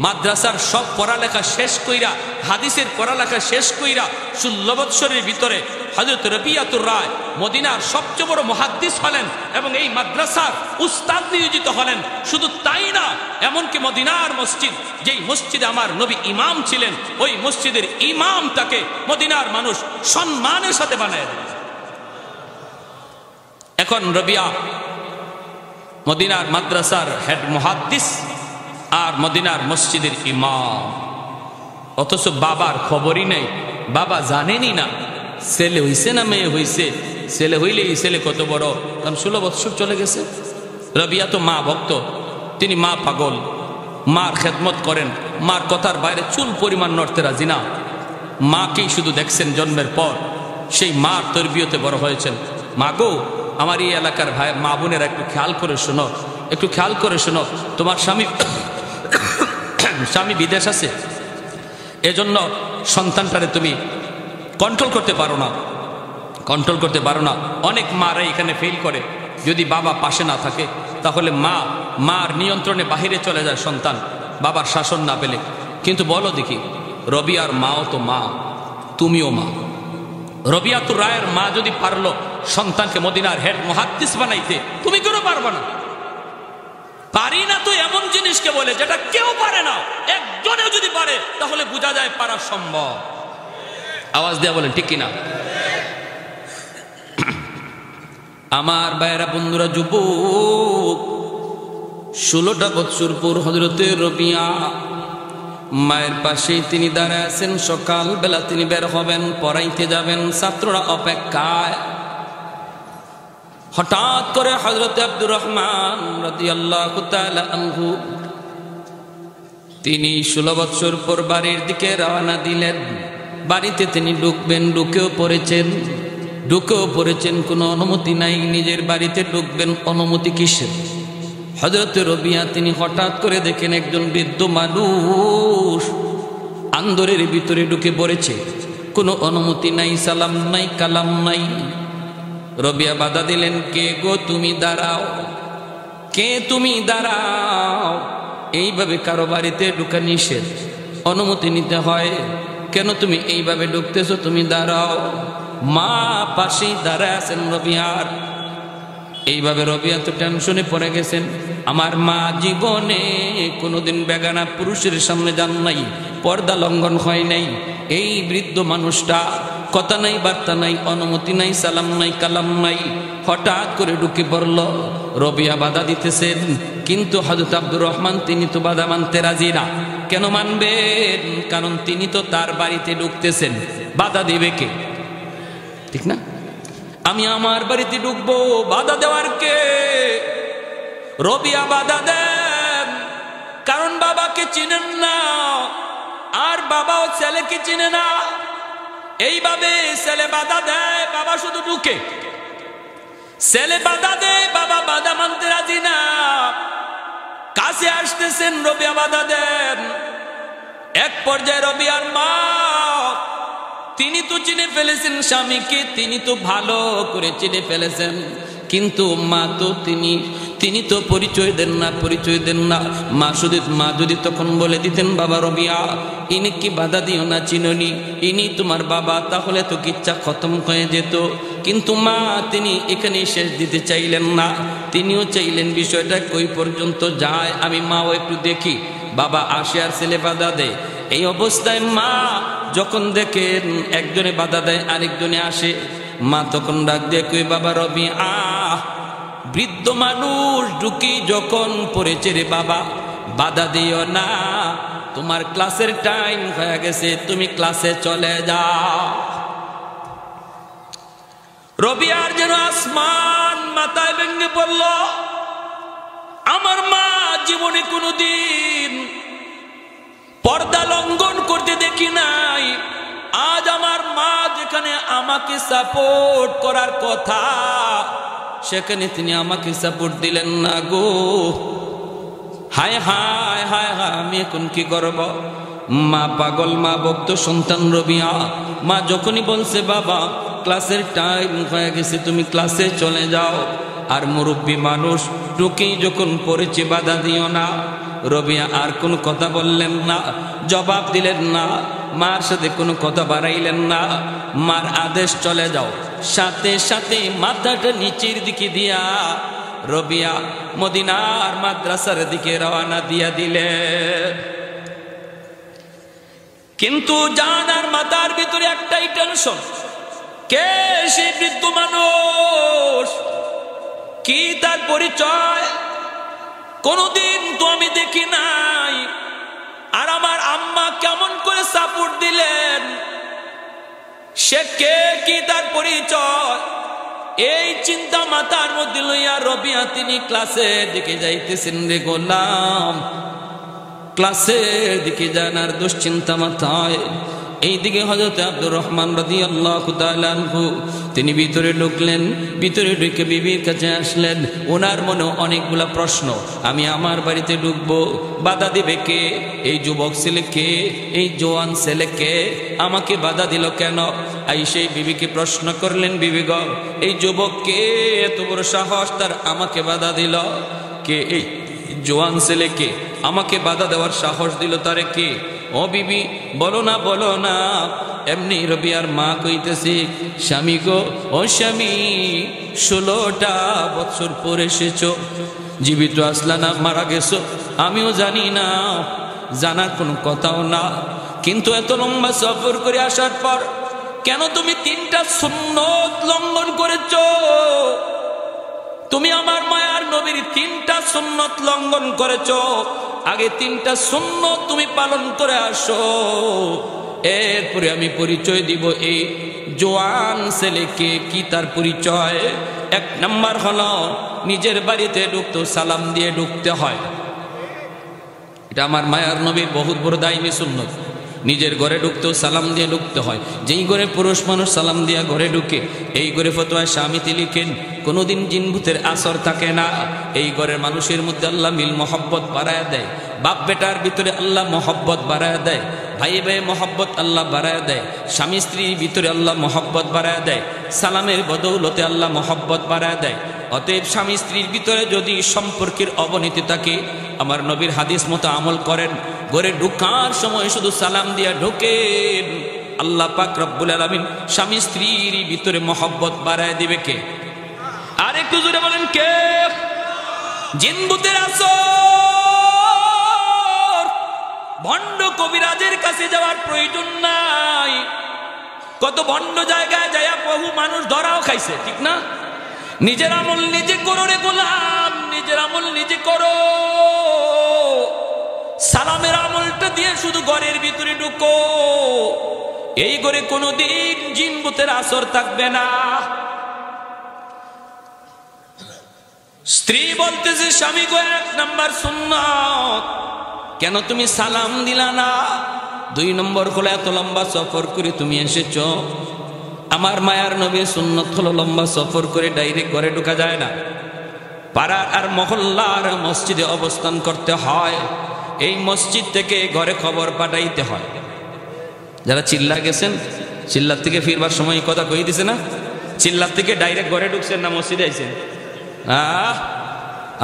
মাদ্রাসার সব পড়ালেখা শেষ কইরা, হাদিসের পড়ালেখা শেষ কইরা 16 বৎসরের ভিতরে হযরত রবিয়াতুর রায় মদিনার সবচেয়ে বড় মুহাদ্দিস হলেন এবং এই মাদ্রাসার উস্তাদ নিয়োজিত হলেন। শুধু তাই না, এমনকি মদিনার মসজিদ, যেই মসজিদে আমার নবী ইমাম ছিলেন, ওই মসজিদের ইমাম তাকে মদিনার মানুষ সম্মানের সাথে বানায় দেন। এখন রবিয়া মদিনার মাদ্রাসার হেড মুহাদ্দিস আর মদিনার মসজিদের ইমাম, অথচ বাবার খবরই নেই, বাবা জানেনই না ছেলে হইছে না মেয়ে হইছে। ছেলে হইলে এই ছেলে কত বড়, কারণ 16 বৎসর চলে গেছে। রবিয়া তো মা ভক্ত, তিনি মা পাগল, মার খেদমত করেন, মার কথার বাইরে চুল পরিমাণ নড়তে রাজি না। মাকেই শুধু দেখছেন জন্মের পর, সেই মার তরবিয়তে বড় হয়েছেন। মা গো, আমার এই এলাকার ভাই মা বোনেরা একটু খেয়াল করে শোনো, একটু খেয়াল করে শোনো, তোমার স্বামী স্বামী বিদেশ আছে, এজন্য সন্তানটারে তুমি কন্ট্রোল করতে পারো না, কন্ট্রোল করতে পারো না। অনেক মারা এখানে ফেল করে, যদি বাবা পাশে না থাকে তাহলে মার নিয়ন্ত্রণে বাহিরে চলে যায় সন্তান, বাবার শাসন না পেলে। কিন্তু বলো দেখি, রবিয়ার মাও তো মা, তুমিও মা। রবিয়াতুর রায়ের মা যদি পারলো সন্তানকে মদিনার হেড মুহাদ্দিস বানাইতে, তুমি কেন পারবে না? পারি না তো এমন জিনিসকে বলে যেটা কেউ পারে না, একজনেও যদি পারে তাহলে বোঝা যায় পারা সম্ভব। আওয়াজ দেয়া বলেন ঠিক কিনা? আমার ভাইয়েরা, বন্ধুরা, যুবক, 16টা বৎসর পর হযরতে রবিয়া মায়ের পাশে তিনি দাঁড়ায় আছেন। সকাল বেলা তিনি বের হবেন, পড়াইতে যাবেন, ছাত্ররা অপেক্ষায়। হঠাৎ করে হযরত আব্দুর রহমান রাদিয়াল্লাহু তাআলা আনহু তিনি 16 বৎসর পর বাড়ির দিকে রওনা দিলেন। বাড়িতে তিনি ঢুকবেন, ঢুকেও পড়েছেন, কোনো অনুমতি নাই, নিজের বাড়িতে ঢুকবেন, অনুমতি কিসের? হযরত রবিয়া তিনি হঠাৎ করে দেখেন একজন বৃদ্ধ মানুষ আন্দরের ভিতরে ঢুকে পড়েছে, কোনো অনুমতি নাই, সালাম নাই, কালাম নাই। রবিয়া বাধা দিলেন, কে গো তুমি? দাঁড়াও, কে তুমি? দাঁড়াও। এইভাবে কারো বাড়িতে ঢুকা নিষেধ, অনুমতি নিতে হয়। কেন তুমি এইভাবে ঢুকতেছো? তুমি দাঁড়াও। মা পাশেই দাঁড়ায় আছেন রবিয়ার। এইভাবে রবিয়া তো টেনশনে পড়ে গেছেন। আমার মা জীবনে কোনোদিন বেগানা পুরুষের সামনে যান নাই, পর্দা লঙ্ঘন হয় নাই। এই বৃদ্ধ মানুষটা কথা নাই, বার্তা নাই, অনুমতি নাই, সালাম নাই, কালাম নাই, হঠাৎ করে ঢুকে পড়ল। রবিয়া বাধা দিতেছেন, কিন্তু হযরত আব্দুর রহমান তিনি তো বাধা মানতে রাজি না। কেন মানবেন? কারণ তিনি তো তার বাড়িতে ঢুকতেছেন, বাধা দিবে কে? ঠিক না? আমি আমার বাড়িতে ঢুকবো, বাধা দেওয়ার কে? রবিয়া বাধা দেন, কারণ বাবাকে চিনেন না, আর বাবাও ছেলেকে চিনে না। এইভাবে ছেলে বাধা দেয়, বাবা শুধু ঢুকে। ছেলে বাধা দেয়, বাবা বাধা মানতে রাজি না। কাছে আসতেছেন, রবিয়া বাধা দেন। এক পর্যায়ে রবিয়ার মা তিনি তো চিনে ফেলেছেন স্বামীকে, তিনি তো ভালো করে চিনে ফেলেছেন, কিন্তু মা তো তিনি তো পরিচয় দেন না। মা যদি তখন বলে দিতেন, বাবা রবিয়া, ইনি কি বাধা দিও না, চিননি, ইনি তোমার বাবা, তাহলে তো কিচ্ছা খতম হয়ে যেত। কিন্তু মা তিনি এখানে শেষ দিতে চাইলেন না, তিনিও চাইলেন বিষয়টা কই পর্যন্ত যায়, আমি মাও একটু দেখি। বাবা আসে আর ছেলে বাধা দেয়। এই অবস্থায় মা যখন দেখেন একজনে বাধা দেয়, আরেকজনে আসে, মা তখন ডাক দিয়ে কই, বাবা রবিয়া, বৃদ্ধ মানুষ ঢুকি যখন পড়েছে রে বাবা, বাধা দিও না, তোমার ক্লাসের টাইম হয়ে গেছে, তুমি ক্লাসে চলে যাও। রবিয়ার যেন আসমান মাথায় ভেঙে পড়ল। আমার মা জীবনে কোনোদিন পর্দা লঙ্ঘন করতে দেখি নাই। আজ আমার মা যেখানে আমাকে সাপোর্ট করার কথা সেখানে তিনি আমাকে সাপোর্ট দিলেন না গো। হায় হায় হায় হায়, আমি এখন কি করব? মা পাগল, মা ভক্ত সন্তান রবিয়া। মা যখনই বলছে বাবা ক্লাসের টাইম হয়ে গেছে, তুমি ক্লাসে চলে যাও, আর মুরব্বী মানুষ টুকেই যখন পড়েছে বাধা দিও না। রবিয়া আর কোনো কথা বললেন না, জবাব দিলেন না, মার সাথে কোনো কথা বাড়াইলেন না। মার আদেশ চলে যাও, সাথে সাথে মাথাটা নিচের দিকে দিয়া রবিয়া মদিনার মাদ্রাসার দিকে রওনা দিয়া দিলে। কিন্তু জানার মাথার ভিতরে একটাই টেনশন, কে সেই বৃদ্ধ মানুষ, কি তার পরিচয়, কোনদিন তো আমি দেখি নাই। আর আমার আম্মা কেমন করে সাপোর্ট দিলেন, সে কে, কি তার পরিচয়, এই চিন্তা মাথার মধ্যে লইয়া রবিয়া তিনি ক্লাসের দিকে যাইতেছেন রে গোলাম। ক্লাসের দিকে যান আর দুশ্চিন্তা মাথায়। এইদিকে হযরত আব্দুর রহমান রাদিয়াল্লাহু তাআলা আনহু তিনি ভিতরে ঢুকলেন। ভিতরে ঢুকে বিবির কাছে আসলেন। ওনার মনে অনেকগুলা প্রশ্ন, আমি আমার বাড়িতে ঢুকবো, বাধা দিবে কে? এই যুবক ছেলে কে? এই জোয়ান ছেলে কে? আমাকে বাধা দিল কেন? সেই বিবিকে প্রশ্ন করলেন, বিবি গো, এই যুবক কে? এত বড় সাহস তার, আমাকে বাধা দিল কে? এই জোয়ান ছেলে কে? আমাকে বাধা দেওয়ার সাহস দিল তারে কে? ও বিবি বলো না, বলো না। এমনি রবিয়ার মা কইতেছি, স্বামী গো, ও স্বামী, 16টা বছর পরে এসেছো, জীবিত আসলা না মারা গেছো আমিও জানি না, জানার কোনো কথাও না। কিন্তু এত লম্বা সফর করে আসার পর কেন তুমি 3টা সুন্নত লঙ্ঘন করেছো? তুমি আমার মায়ার নবীর 3টা সুন্নত লঙ্ঘন করেছো। আগে 3টা সুন্নত তুমি পালন করে আসো, এরপরে আমি পরিচয় দিব এই জোয়ান ছেলেকে, কি তার পরিচয়। 1 নাম্বার হলো নিজের বাড়িতে ঢুকতে সালাম দিয়ে ঢুকতে হয়। এটা আমার মায়ার নবীর বহুত বড় দায়ী সুন্নত। নিজের ঘরে ঢুকতেও সালাম দিয়ে ঢুকতে হয়। যেই ঘরে পুরুষ মানুষ সালাম দিয়া ঘরে ঢুকে, এই ঘরে ফতোয়া স্বামীতে লিখেন কোনোদিন জিন ভূতের আসর থাকে না। এই ঘরের মানুষের মধ্যে আল্লাহ মিল মহব্বত বাড়ায় দেয়, বাপ বেটার ভিতরে আল্লাহ মহব্বত বাড়ায় দেয়, ভাই ভাই মহব্বত আল্লাহ বাড়ায় দেয়, স্বামী স্ত্রীর ভিতরে আল্লাহ মহব্বত বাড়ায় দেয়, সালামের বদৌলতে আল্লাহ মহব্বত বাড়ায় দেয়। অতএব স্বামী স্ত্রীর ভিতরে যদি সম্পর্কের অবনতি থাকে, আমার নবীর হাদিস মতো আমল করেন, ঘরে ঢুকার সময় শুধু সালাম দিয়া ঢোকেন, আল্লাহ পাক রব্বুল আলামিন স্বামী স্ত্রীর ভিতরে মহব্বত বাড়ায় দিবে কে? আর একটু জোরে বলেন কে? জিন ভূতের আসর। ভণ্ড কবিরাজের কাছে যাওয়ার প্রয়োজন নাই। কত ভণ্ড জায়গায় যায় বহু মানুষ ধরাও খাইছে, ঠিক না? নিজের আমল নিজে করো রে গোলাম, নিজের আমল নিজে করো। সালামের আমলটা দিয়ে শুধু ঘরের ভিতরে ঢুকো, এই ঘরে কোনোদিন জিন ভূতের আসর থাকবে না। স্ত্রী বলতেছে, স্বামী গো, 1 নাম্বার সুন্নাত, কেন তুমি সালাম দিলা না? 2 নম্বর হলো এত লম্বা সফর করে তুমি এসেছো। আমার মায়ার নবীর সুন্নত হলো লম্বা সফর করে ডাইরেক্ট ঘরে ঢোকা যায় না, পাড়ার আর মহল্লার মসজিদে অবস্থান করতে হয়। এই মসজিদ থেকে ঘরে খবর পাঠাইতে হয়। যারা চিল্লা গেছেন, চিল্লার থেকে ফিরবার সময় কথা কই দিছে না? চিল্লার থেকে ডাইরেক্ট ঘরে ঢুকছেন না মসজিদে আইছেন?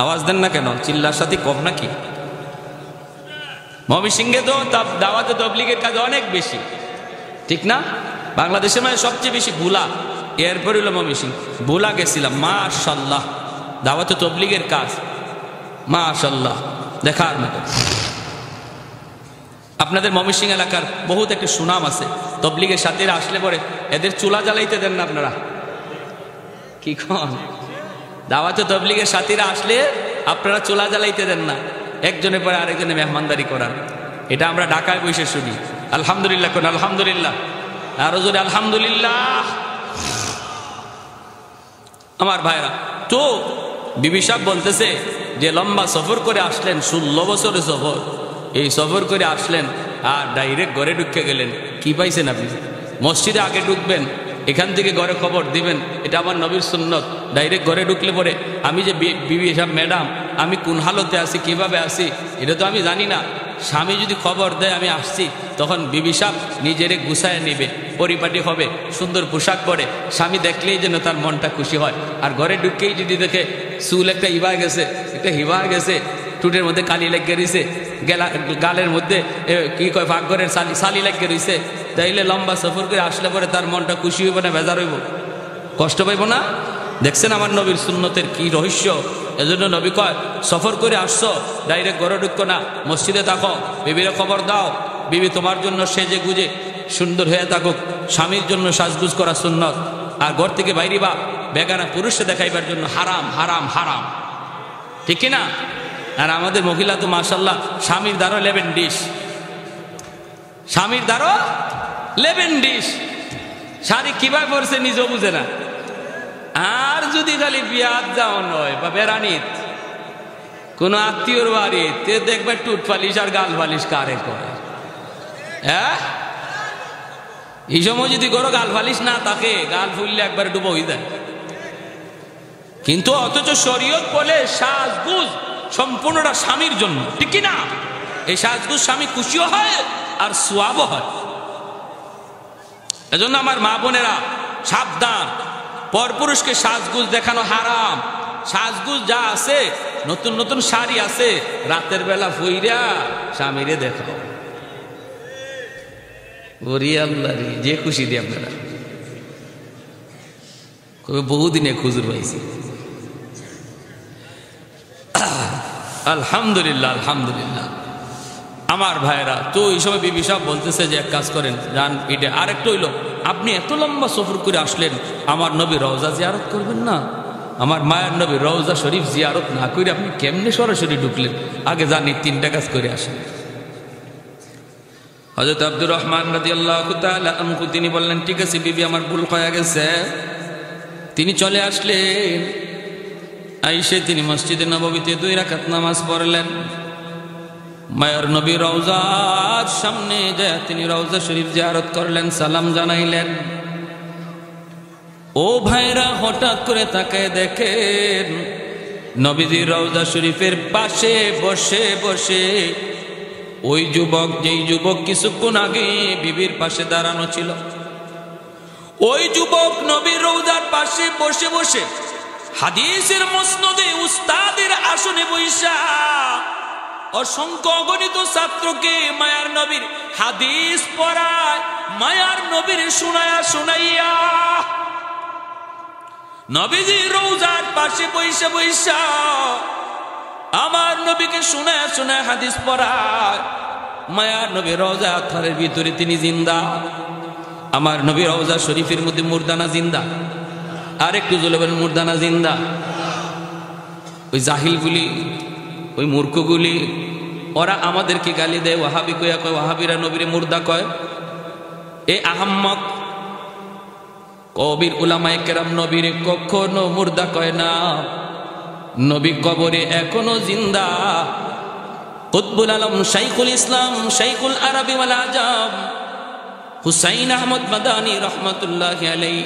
আওয়াজ দেন না কেন? চিল্লার সাথে কম নাকি? ময়মনসিংহে তো দাওয়াতে তাবলীগের কাজ অনেক বেশি, ঠিক না? বাংলাদেশের মানে সবচেয়ে বেশি ভুলা, এরপর হলো ময়মনসিংহ। ভুলা গেছিলাম, মাশাআল্লাহ, দাওয়াতে তাবলীগের কাজ মাশাআল্লাহ দেখার মতো। আপনাদের ময়মনসিংহ এলাকার বহুত একটা সুনাম আছে, তাবলীগের সাথীরা আসলে পরে এদের চুলা জ্বালাইতে দেন না আপনারা? কি কন? দাওয়াতে তাবলীগের সাথীরা আসলে আপনারা চুলা জ্বালাইতে দেন না, একজনের পরে আরেকজনে মেহমানদারি করান। এটা আমরা ঢাকায় বসে শুনি। আলহামদুলিল্লাহ কোন? আলহামদুলিল্লাহ। আরো জোরে আলহামদুলিল্লাহ। আমার ভাইরা, তো বিবি সাহেব বলতেছে যে লম্বা সফর করে আসলেন, 16 বছরের সফর, এই সফর করে আসলেন আর ডাইরেক্ট ঘরে ঢুকে গেলেন, কি পাইছেন আপনি? মসজিদে আগে ঢুকবেন, এখান থেকে ঘরে খবর দিবেন, এটা আমার নবীর সুন্নত। ডাইরেক্ট ঘরে ঢুকলে পরে আমি যে বিবি সাহেব ম্যাডাম আমি কোন হালতে আছি, কিভাবে আছি, এটা তো আমি জানি না। স্বামী যদি খবর দেয় আমি আসছি, তখন বিবি সাহেব নিজেরে গুছায় নেবে, পরিপাটি হবে, সুন্দর পোশাক পরে, স্বামী দেখলেই যেন তার মনটা খুশি হয়। আর ঘরে ঢুকেই যদি দেখে চুল একটা হিবা গেছে, একটা হিবা গেছে, টুটের মধ্যে কালি লেগে রয়েছে, গালের মধ্যে কি কয় ফাঁকঘরের সালি লেগে রয়েছে, তাইলে লম্বা সফর করে আসলে পরে তার মনটা খুশি হইব না বেজার হইব, কষ্ট পাইব না? দেখছেন আমার নবীর সুন্নতের কি রহস্য। এজন্য নবী কয় সফর করে আসছো ডাইরেক্ট ঘরে ঢুকো না, মসজিদে থাকো, বিবির খবর দাও, বিবি তোমার জন্য সেজে গুজে সুন্দর হয়ে থাকুক, স্বামীর জন্য সাজগুজ করা সুন্নত। আর ঘর থেকে বাইরে বা বেগানা পুরুষে দেখাইবার জন্য হারাম হারাম হারাম, ঠিক না? আর আমাদের মহিলা তো মাশাল্লাহ স্বামীর দ্বারও লেবেন ডিশ, স্বামীর দ্বারও লেবেন ডিশ, শাড়ি কিভাবে পরছে নিজেও বুঝে না। আর যদি খালি বিয়াত যাও নয় বা বেড়ানিত কোন আত্মীয়র বাড়িতে দেখবে টুট ফালিশ আর গাল ফালিশ কারে করে, হ্যাঁ? এই সময় যদি কোনো গাল ফালিশ না থাকে, গাল ফুললে একবার ডুবো হয়ে যায়। কিন্তু অথচ শরীয়ত বলে সাজগুজ সম্পূর্ণটা স্বামীর জন্য, ঠিক না? এই সাজগুজ স্বামী খুশিও হয় আর সোয়াবও হয়। এজন্য আমার মা বোনেরা সাবধান, পরপুরুষকে সাজগুজ দেখানো হারাম। সাজগুজ যা আছে, নতুন নতুন শাড়ি আছে, রাতের বেলা ফুইরা স্বামীরে দেখাও, ওরে আল্লাহ রে, যে খুশি দিয়ে আপনারা বহুদিনে খুজুর পাইছি। আলহামদুলিল্লাহ আলহামদুলিল্লাহ। আমার ভাইরা তো এই সময় বিবি সাহেব বলতেছে যে এক কাজ করেন, যান এটা। আরেকটা হইল, আপনি এত লম্বা সফর করে আসলেন, আমার নবী রওজা জিয়ারত করবেন না? আমার মায়ের নবী রওজা শরীফ জিয়ারত না করে আপনি কেমনে সরাসরি ঢুকলেন? আগে জানি 3টা কাজ করে আসেন। হযরত আব্দুর রহমান রাদিয়াল্লাহু তাআলা আনহু তিনি বললেন, ঠিক আছে বিবি, আমার ভুল হয়ে গেছে। তিনি চলে আসলেন, আইসে তিনি মসজিদে নববীতে 2 রাকাত নামাজ পড়লেন। মায়ের নবী রওজার সামনে যায় তিনি রওজা শরীফ জিয়ারত করলেন, সালাম জানাইলেন। ও ভাইরা, হঠাৎ করে তাকায় দেখেন নবীজি রওজা শরীফের পাশে বসে বসে ওই যুবক, যেই যুবক কিছুক্ষণ আগে বিবির পাশে দাঁড়ানো ছিল, ওই যুবক নবীর রওজার পাশে বসে বসে হাদিসের মসনদে উস্তাদের আসনে বৈশা অসংখ্য অগণিত ছাত্রকে মায়ার নবীর হাদিস পড়ায়, মায়ার নবীর শোনায়া শোনাইয়া নবীজি রওজার পাশে বৈশা বৈশা আমার নবীকে শোনায়া শোনায় হাদিস পড়ায়। মায়ার নবী রওজা আতহারের ভিতরে তিনি জিন্দা, আমার নবী রওজা শরীফের মধ্যে মুর্দানা জিন্দা। আর একটু জোরে বলেন, মুর্দানা জিন্দা। ওই জাহিলগুলি, ওই মূর্খগুলি, ওরা আমাদেরকে গালি দেয়, ওয়াহাবি কয়া কয়, ওয়াহাবিরা নবীরে মুর্দা কয়। এই আহাম্মক কবির উলামায়ে কেরাম নবীরে কখনো মুর্দা কয় না, নবী কবরে এখনো জিন্দা। কুতবুল আলম শাইখুল ইসলাম শাইখুল আরবি ওয়াল আজাম হুসাইন আহমদ মাদানী রহমাতুল্লাহি আলাইহি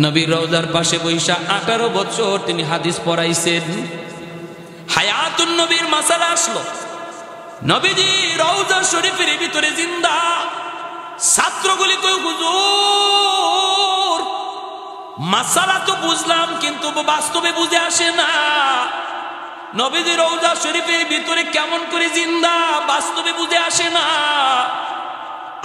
নবীর রওজার পাশে বৈশা 18 বছর তিনি হাদিস পড়াইছেন। হায়াতুন নবীর মাসালা আসলো, নবীজি রওজা শরীফের ভিতরে জিন্দা। ছাত্রগুলি কয়, হুজুর মাসালা তো বুঝলাম কিন্তু বাস্তবে বুঝে আসে না, নবীজি রওজা শরীফের ভিতরে কেমন করে জিন্দা, বাস্তবে বুঝে আসে না।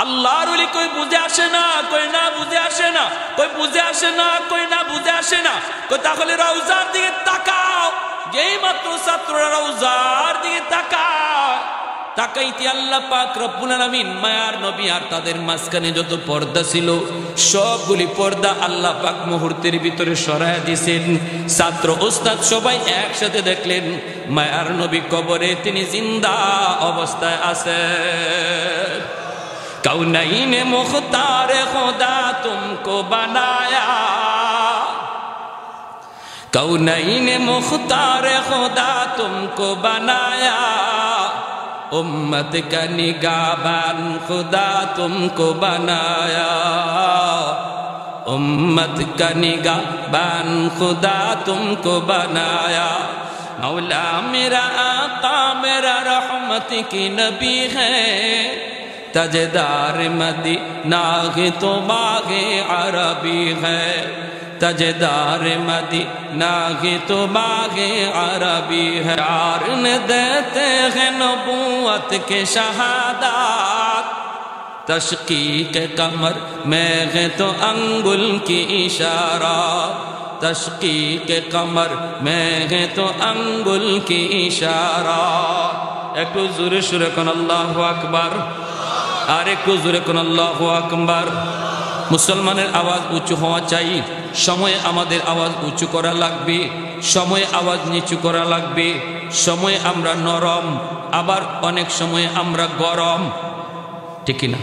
আল্লাহর ওলি কই বুঝে আসে না, কই না বুঝে আসে না, কই বুঝে আসে না, কই না বুঝে আসে না। কই তাহলে রওজার দিকে তাকাও, যেই মাত্র ছাত্ররা রওজার দিকে তাকায়, তাকাইতে আল্লাহ পাক রব্বুল আলামিন মায়ার নবী আর তাদের মাঝখানে যত পর্দা ছিল সবগুলি পর্দা আল্লাহ পাক মুহূর্তের ভিতরে সরায় দিয়েছেন। ছাত্র ওস্তাদ সবাই একসাথে দেখলেন মায়ার নবী কবরে তিনি জিন্দা অবস্থায় আছেন। कौनैन मुख्तार खुदा तुमको बनाया, कौनैन मुख्तार खुदा तुमको बनाया, उम्मत का निगाहबान खुदा तुमको बनाया। उम्मत का निगाहबान खुदा तुमको बनाया। मौला मेरा आका मेरा रहमत की नबी है, तजदार मदीना के तो बागे अरबी है, तजदार मदीना के तो बागे अरबी है। यार ने देते हैं नबूवत के शहादात, तशकीक कमर में है तो अंगुल की इशारा, तशकीक कमर में है तो अंगुल की इशारा। एक जोरे सुरे कन अल्लाहु আকবার, আর একটু জোরে কোন আল্লাহু আকবার। মুসলমানের আওয়াজ উঁচু হওয়া চাই, সময়ে আমাদের আওয়াজ উঁচু করা লাগবে, সময়ে আওয়াজ নিচু করা লাগবে। সময়ে আমরা নরম, আবার অনেক সময়ে আমরা গরম, ঠিক না?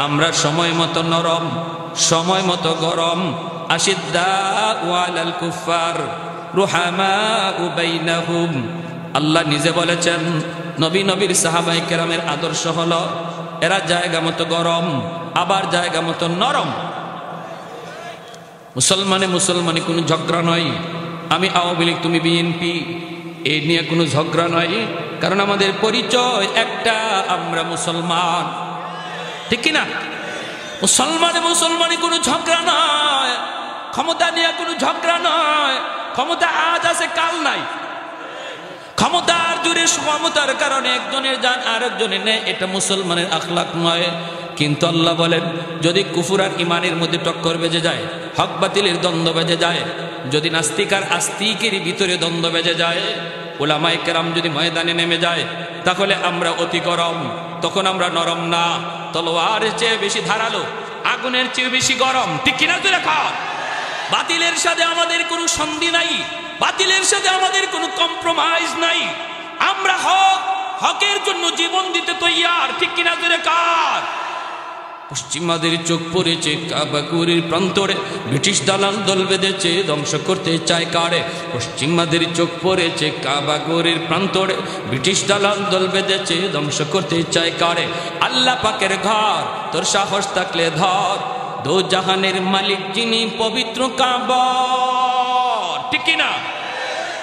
আমরা সময় মতো নরম, সময় মতো গরম। আশিদ্দাউ আলাল কুফার রুহামাউ বাইনাহুম। আল্লাহ নিজে বলেছেন নবীর সাহাবায়ে কেরামের আদর্শ হলো এরা জায়গা মতো গরম আবার জায়গা মতো নরম। মুসলমানে কোনো ঝগড়া নয়, আমি আওয়ামী লীগ তুমি বিএনপি, এই নিয়ে কোনো ঝগড়া নয়। কারণ আমাদের পরিচয় একটা, আমরা মুসলমান, ঠিক কিনা? মুসলমানে কোনো ঝগড়া নয়, ক্ষমতা নিয়ে কোনো ঝগড়া নয়। ক্ষমতা আজ আছে কাল নাই, ক্ষমতার জোরে ক্ষমতার কারণে একজনের জান আরেকজনের নেয়, এটা মুসলমানের আখলাক নয়। কিন্তু আল্লাহ বলেন যদি কুফর আর ইমানের মধ্যে টক্কর বেজে যায়, হক বাতিলের দ্বন্দ্ব বেজে যায়, যদি নাস্তিক আর আস্তিকের ভিতরে দ্বন্দ্ব বেজে যায়, উলামায়ে কেরাম যদি ময়দানে নেমে যায়, তাহলে আমরা অতি গরম, তখন আমরা নরম না। তলোয়ারের চেয়ে বেশি ধারালো, আগুনের চেয়ে বেশি গরম, ঠিক কিনা? তুই রেখা বাতিলের সাথে আমাদের কোনো সন্ধি নাই, বাতিলের সাথে আমাদের কোনো কম্প্রোমাইজ নাই। আমরা হকের জন্য জীবন দিতে তৈয়ার, ঠিক কিনা? জোরে কার? পশ্চিমাদের চোখ পড়েছে কাবাগুরির প্রান্তরে, ব্রিটিশ দালাল দল বেঁধেছে ধ্বংস করতে চায় কারে। পশ্চিমাদের চোখ পড়েছে কাবাগুরির প্রান্তরে, ব্রিটিশ দালাল দল বেঁধেছে ধ্বংস করতে চায় কারে। আল্লাহ পাকের ঘর তোর সাহস থাকলে ধর, দো জাহানের মালিক যিনি পবিত্র কাবা, ঠিক কিনা?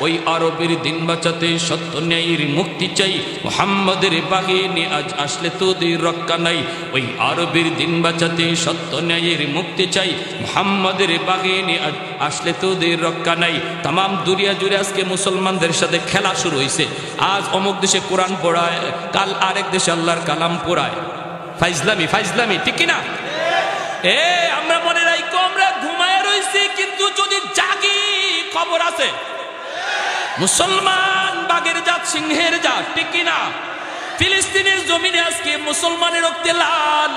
ওই আরবের দিন বাঁচাতে সত্য ন্যায়ের মুক্তি চাই, মুহাম্মাদের বাহিনী আজ আসলে তোদের রক্ষা নাই। ওই আরবের দিন বাঁচাতে সত্য ন্যায়ের মুক্তি চাই, মুহাম্মাদের বাহিনী আজ আসলে তোদের রক্ষা নাই। তামাম দুনিয়া জুড়ে আজকে মুসলমানদের সাথে খেলা শুরু হয়েছে। আজ অমুক দেশে কোরআন পড়ায়, কাল আরেক দেশে আল্লাহর কালাম পড়ায়। ফাইজলামি, ঠিক কিনা? আমরা মনে রাখি আমরা ঘুমায় রয়েছি, কিন্তু যদি জাগি খবর আছে। মুসলমান বাঘের জাত, সিংহের জাত, ঠিক কিনা? ফিলিস্তিনের জমিনে আজকে মুসলমানের রক্তে লাল।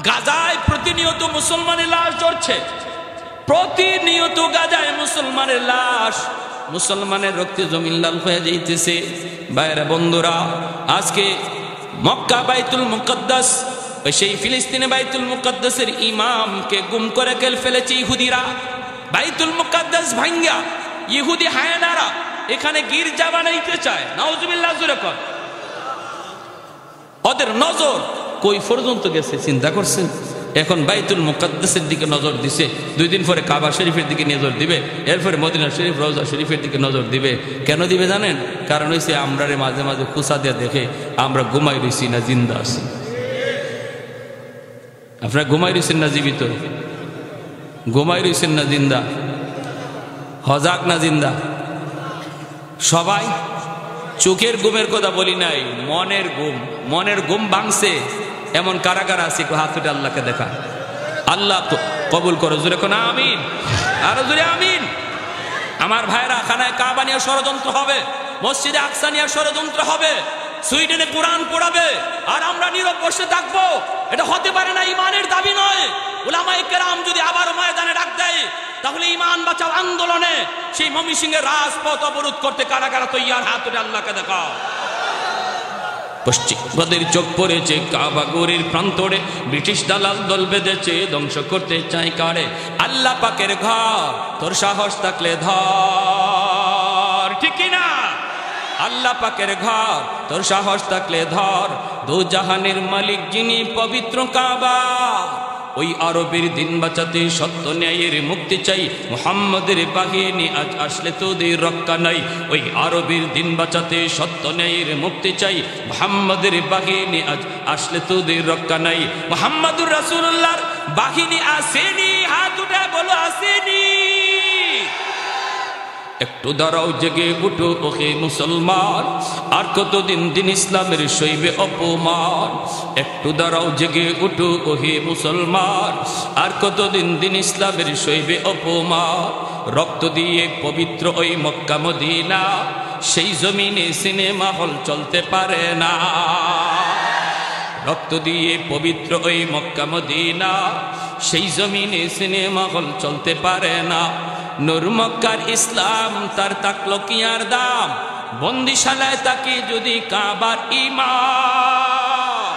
গাজায় প্রতিনিয়ত মুসলমানের লাশ ঝরছে, প্রতিনিয়ত গাজায় মুসলমানের লাশ, মুসলমানের রক্তে জমিন লাল হয়ে যাইতেছে। ভাইরা বন্ধুরা, আজকে মক্কা বাইতুল মুকদ্দাস, সেই ফিলিস্তিনে বাইতুল মুকদ্দাসের ইমামকে গুম করে ফেলেছে ইহুদিরা। বাইতুল মুকদ্দাস ভাঙ্গা ইহুদি হায়নারা এখানে গির্জা বানাইতে চায়। নাউজুবিল্লাহ, জোরে কর। ওদের নজর কই পর্যন্ত গেছে চিন্তা করছেন? এখন বাইতুল মুকদ্দাসের দিকে নজর দিছে, 2 দিন পরে কাবা শরীফের দিকে নজর দিবে, এরপরে মদিনা শরীফ রওজা শরীফের দিকে নজর দিবে। কেন দিবে জানেন? কারণ হইছে আমরারে মাঝে মাঝে খুসা দিয়ে দেখে আমরা ঘুমাই রইছি না জিন্দা আছি। আপনারা ঘুমাই রইছেন না জীবিত? ঘুমাই রইছেন না জিন্দা? হজাক না জিন্দা? সবাই চোখের ঘুমের কথা বলি নাই, মনের ঘুম ভাঙছে এমন কারা কারা আছে? একটু হাত উঠে আল্লাহকে দেখা। আল্লাহ কবুল করো, জোরে কোন আমিন, আরো জোরে আমিন। আমার ভাইরা, খানায় কাবা নিয়ে ষড়যন্ত্র হবে, মসজিদে আকসা নিয়ে ষড়যন্ত্র হবে, সুইডেনে কোরআন পড়াবে, আর আমরা নীরব বসে থাকবো। এটা হতে পারে না, ইমানের দাবি নয়। উলামায়ে কেরাম যদি আবার ময়দানে ডাক দেয়, তাহলে ইমান বাঁচাও আন্দোলনে সেই ময়মনসিংহের রাজপথ অবরোধ করতে কারা কারা তৈয়ার? হাত উঠে আল্লাহকে দেখাও। পশ্চিমবাদের চোখ পড়েছে কাবাগরের প্রান্তরে, ব্রিটিশ দালাল দল বেঁধেছে ধ্বংস করতে চায় কারে। আল্লাহ পাকের ঘর তোর সাহস থাকলে ধর, ঠিক কিনা? আল্লাহ পাকের ঘর তোর সাহস থাকলে ধর, দো জাহানের মালিক যিনি পবিত্র কাবা, ওই আরবের দিন বাঁচাতে সত্য ন্যায়ের মুক্তি চাই, মুহাম্মাদের বাহিনী আজ আসলে তোদের রক্ষা নাই। ওই আরবের দিন বাঁচাতে সত্য ন্যায়ের মুক্তি চাই, মুহাম্মাদের বাহিনী আজ আসলে তোদের রক্ষা নাই। মুহাম্মাদুর রাসূলুল্লাহর বাহিনী আসেনি, হাত উঠে বলো আসেনি। একটু দাঁড়াও, জেগে উঠো ওহে মুসলমান, আর কতদিন দিন ইসলামের সইবে অপমান। একটু দাঁড়াও, জেগে উঠো ওহে মুসলমান, আর কতদিন দিন ইসলামের সইবে অপমান। রক্ত দিয়ে পবিত্র ওই মক্কা মদিনা, সেই জমিনে সিনেমা হল চলতে পারে না। রক্ত দিয়ে পবিত্র ওই মক্কা মদিনা, সেই জমিনে সিনেমা হল চলতে পারে না। নূর মক্কার ইসলাম তার তাকলো কি আর দাম, বন্দিশালায় তাকে যদি কাবার ইমাম।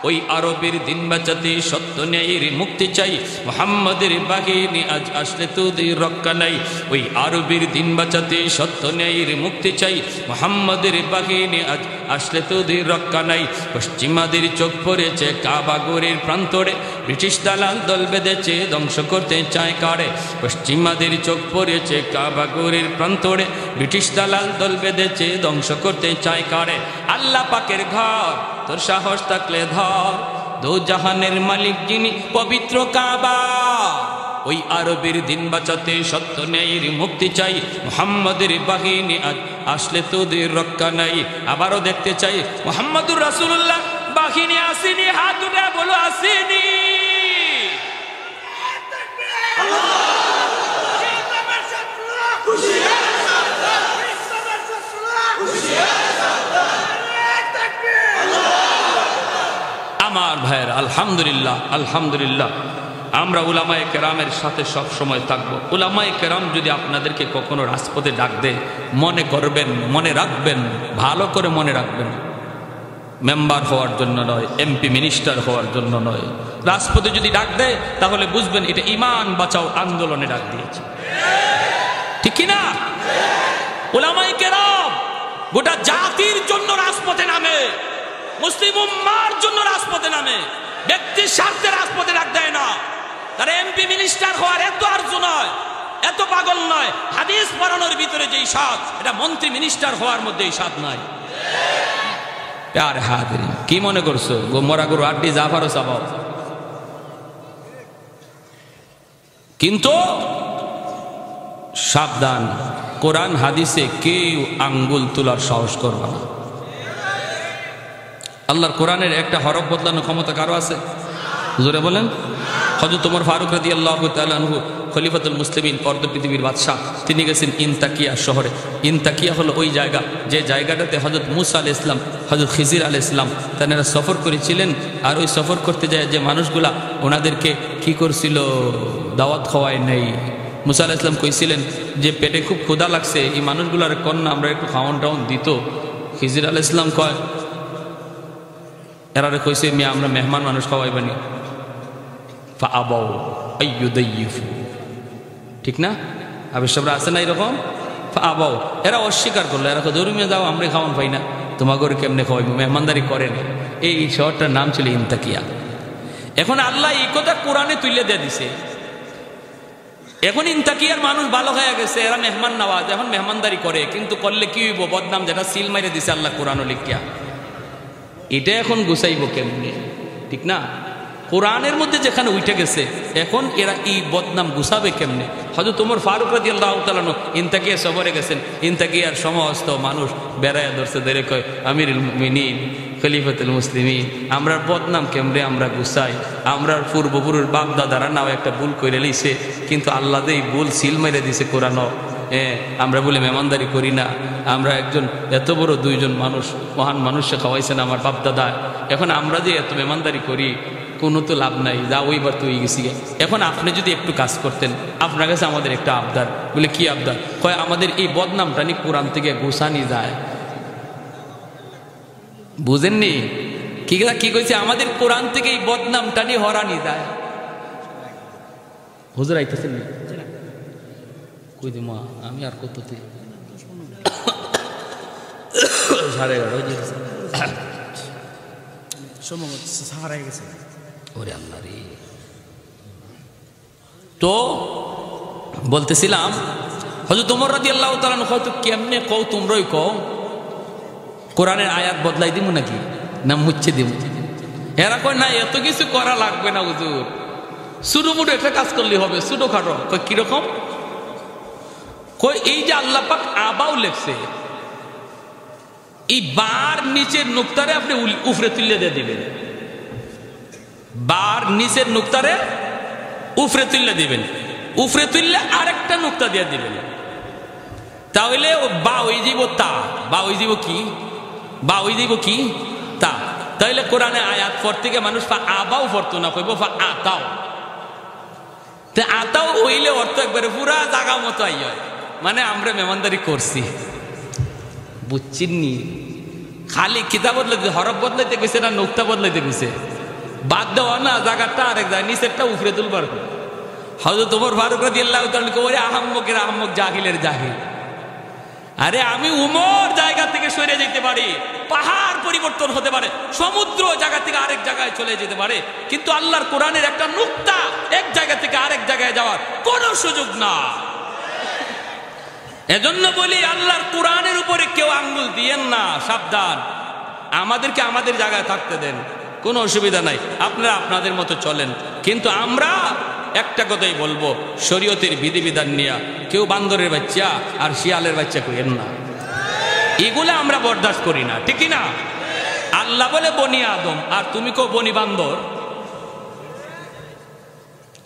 ওই আরবের দিন বাঁচাতে সত্য ন্যায়ের মুক্তি চাই, মুহাম্মাদের বাহিনী আজ আসলে তোদের রক্ষা নাই। ওই আরবের দিন বাঁচাতে সত্য ন্যায়ের মুক্তি চাই, মুহাম্মাদের বাহিনী আজ আসলে তোদের রক্ষা নাই। পশ্চিমাদের চোখ পড়েছে কাবা গড়ের প্রান্তরে, ব্রিটিশ দালাল দল বেঁধেছে ধ্বংস করতে চায় কারে। পশ্চিমাদের চোখ পড়েছে কাবা গড়ের প্রান্তরে, ব্রিটিশ দালাল দল বেঁধেছে ধ্বংস করতে চায় কারে। আল্লাহ পাকের ঘর তোর সাহস থাকলে ধর, দো জাহানের মালিক যিনি পবিত্র কাবা। ওই আরবের দিন বাঁচাতে সত্য ন্যায়ের মুক্তি চাই, মুহাম্মাদের বাহিনী আজ আসলে তোদের রক্ষা নাই। আবারও দেখতে চাই মুহাম্মাদুর রাসূলুল্লাহ বাহিনী আসেনি, হাত উঠে বলো আসেনি। আমার ভাইয়ের আলহামদুলিল্লাহ, আলহামদুলিল্লাহ আমরা উলামায়ে কেরামের সাথে সব সময় থাকবো। উলামায়ে কেরাম যদি আপনাদেরকে কখনো রাজপথে ডাক দেয়, মনে করবেন, মনে রাখবেন, ভালো করে মনে রাখবেন, মেম্বার হওয়ার জন্য নয়, এমপি মিনিস্টার হওয়ার জন্য নয়। রাজপথে যদি ডাক দেয় তাহলে বুঝবেন এটা ঈমান বাঁচাও আন্দোলনে ডাক দিয়েছে, ঠিক কি না? উলামায়ে কেরাম গোটা জাতির জন্য রাজপথে নামে, মুসলিম উম্মার জন্য রাজপথে নামে, ব্যক্তির স্বার্থে রাজপথে ডাক দেয় না। তারা এমপি মিনিস্টার হওয়ার এত আরজু নয়, এত পাগল নয়। হাদিস পড়ানোর ভিতরে যেই স্বাদ, এটা মন্ত্রী মিনিস্টার হওয়ার মধ্যে এই স্বাদ নাই। প্যারে হাদিরিন, কি মনে করছো গোমরা গরু আড্ডি জাফারও চাবাও? কিন্তু সাবধান, কোরআন হাদিসে কেউ আঙ্গুল তোলার সাহস করবে না। আল্লাহর কোরআনের একটা হরফ বদলানোর ক্ষমতা কারো আছে? জোরে বলেন। হযরত ওমর ফারুক রাদিয়াল্লাহু তাআলা আনহু খলিফাতুল মুসলিমিন, অর্ধ পৃথিবীর বাদশাহ, তিনি গেছেন ইনতাকিয়া শহরে। ইনতাকিয়া হলো ওই জায়গা যে জায়গাটাতে হযরত মুসা আলাইহিস সালাম, হযরত খিজির আলাইহিস সালাম তারা সফর করেছিলেন। আর ওই সফর করতে যায় যে মানুষগুলা ওনাদেরকে কি করছিল, দাওয়াত খাওয়ায় নেই। মুসা আলাইহিস সালাম কইছিলেন যে পেটে খুব ক্ষুধা লাগছে, এই মানুষগুলার কন্যা আমরা একটু খাওয়ান টাউন দিত। খিজির আলাইহিস সালাম কয়, এরা কইছে মিয়া আমরা মেহমান মানুষ খাওয়াইবানি। ফাআবাউ আইয়ুদাইয়িফু, ঠিক না? আবিষ্কার আছে না এরকম? ফাআবাউ, এরা অস্বীকার করলো। এরা ধর্মীয় যাও, আমরা খাওয়ান পাই না, তোমাকে কেমনে খাওয়াইব, মেহমানদারি করেন। এই শহরটার নাম ছিল ইনতাকিয়া। এখন আল্লাহ এই কথা কোরআনে তুলে দিয়ে দিছে। এখন ইনতাকিয়ার মানুষ ভালো হয়ে গেছে, এরা মেহমান নওয়াজ, এখন মেহমানদারি করে। কিন্তু করলে কি হইব, বদনাম, যেটা সিল মাইরে দিছে আল্লাহ কোরআন লিখিয়া, এটা এখন গুছাইব কেমনে, ঠিক না? কোরআনের মধ্যে যেখানে উঠে গেছে, এখন এরা এই বদনাম গুছাবে কেমনে? হযরত ওমর ফারুক রাদিয়াল্লাহু তাআলা ইনতাকিয়া সফরে গেছেন। ইনতাকিয়ার সমস্ত মানুষ বেড়ায় ধরছে, ধরে কয় আমিরুল মুমিনিন, খলিফাতুল মুসলিমিন, আমরা বদনাম কেমনে আমরা গুছাই? আমরা পূর্বপুরুষ বাপ দাদারা নাও একটা ভুল করে লইছে, কিন্তু আল্লাহ এই ভুল সিল মেরে দিছে কোরআন। আমরা বলে মেহমানদারি করি না। আমরা একজন এত বড় দুইজন মানুষ, মহান মানুষকে খাওয়াইছেন আমার বাপ দাদা, এখন আমরা যে এত মেহমানদারি করি কোনো তো লাভ নাই, যা ওইবার তো হয়ে গেছি। এখন আপনি যদি একটু কাজ করতেন, আপনার কাছে আমাদের একটা আবদার। বলে কি আবদার? কয় আমাদের এই বদনামটা নিয়ে কোরআন থেকে গোছানি যায়। বুঝেননি কি কইছে? আমাদের কোরআন থেকে এই বদনামটা নিয়ে হরানি যায়। হুজুর আইতেছেন না? কই দি মা, আমি আর কততে 11:30 সম্ভবত সাহারা গেছে। ওরে আল্লাহ রে, তো বলতেছিলাম হযরত ওমর রাদিয়াল্লাহু তাআলা হয়তো কেমনে কও তোমরাই কও কোরআনের আয়াত বদলাই দিব নাকি না মুচ্ছে দিব? এরা কয় না এত কিছু করা লাগবে না হুজুর, ছোটমোটো একটা কাজ করলে হবে, ছোটখাটো। কয় কিরকম? কই এই যে আল্লাহ পাক আবাও লেখছে, এই বার নিচের নুক্তারে আপনি উফরে তুলে দিয়ে দিবেন, বার নিচের নুক্তারে উফরে তুলে দিবেন, উফরে তুললে আরেকটা নুক্তা দিয়ে দিবেন, তাহলে বা হয়ে যাব তা, বা হয়ে যাব কি, বা হয়ে যাব কি তা। তাইলে কোরআনে আয়াত পড়তে গিয়ে মানুষ আবাও পড়তো না, কইব আতাও। আতাও হইলে অর্থ একবারে পুরা জাগা মতো আই হয়, মানে আমরা মেহমানদারি করছি, বুঝছিনি? খালি কিতাব বদলাইতে, হরফ বদলাইতে গেছে না নুক্তা বদলাইতে গেছে, বাদ দেওয়া না জায়গাটা আরেক যায়, নিচেরটা উফরে তুলবার। হযরত ওমর ফারুক রাদিয়াল্লাহু তাআলা ওরে আহাম্মকের আহাম্মক, জাহিলের জাহিল। আরে আমি উমর জায়গা থেকে সরে যেতে পারি, পাহাড় পরিবর্তন হতে পারে, সমুদ্র জায়গা থেকে আরেক জায়গায় চলে যেতে পারে, কিন্তু আল্লাহর কোরআনের একটা নুক্তা এক জায়গা থেকে আরেক জায়গায় যাওয়ার কোনো সুযোগ না। এজন্য বলি আল্লাহর কোরআনের উপরে কেউ আঙ্গুল দিয়েন না, সাবধান। আমাদেরকে আমাদের জায়গায় থাকতে দেন, কোনো অসুবিধা নাই, আপনারা আপনাদের মতো চলেন। কিন্তু আমরা একটা কথাই বলবো, শরীয়তের বিধিবিধান নিয়ে কেউ বান্দরের বাচ্চা আর শিয়ালের বাচ্চা কইেন না, এগুলো আমরা বরদাস্ত করি না, ঠিক না? আল্লাহ বলে বনি আদম, আর তুমি কো বনি বান্দর,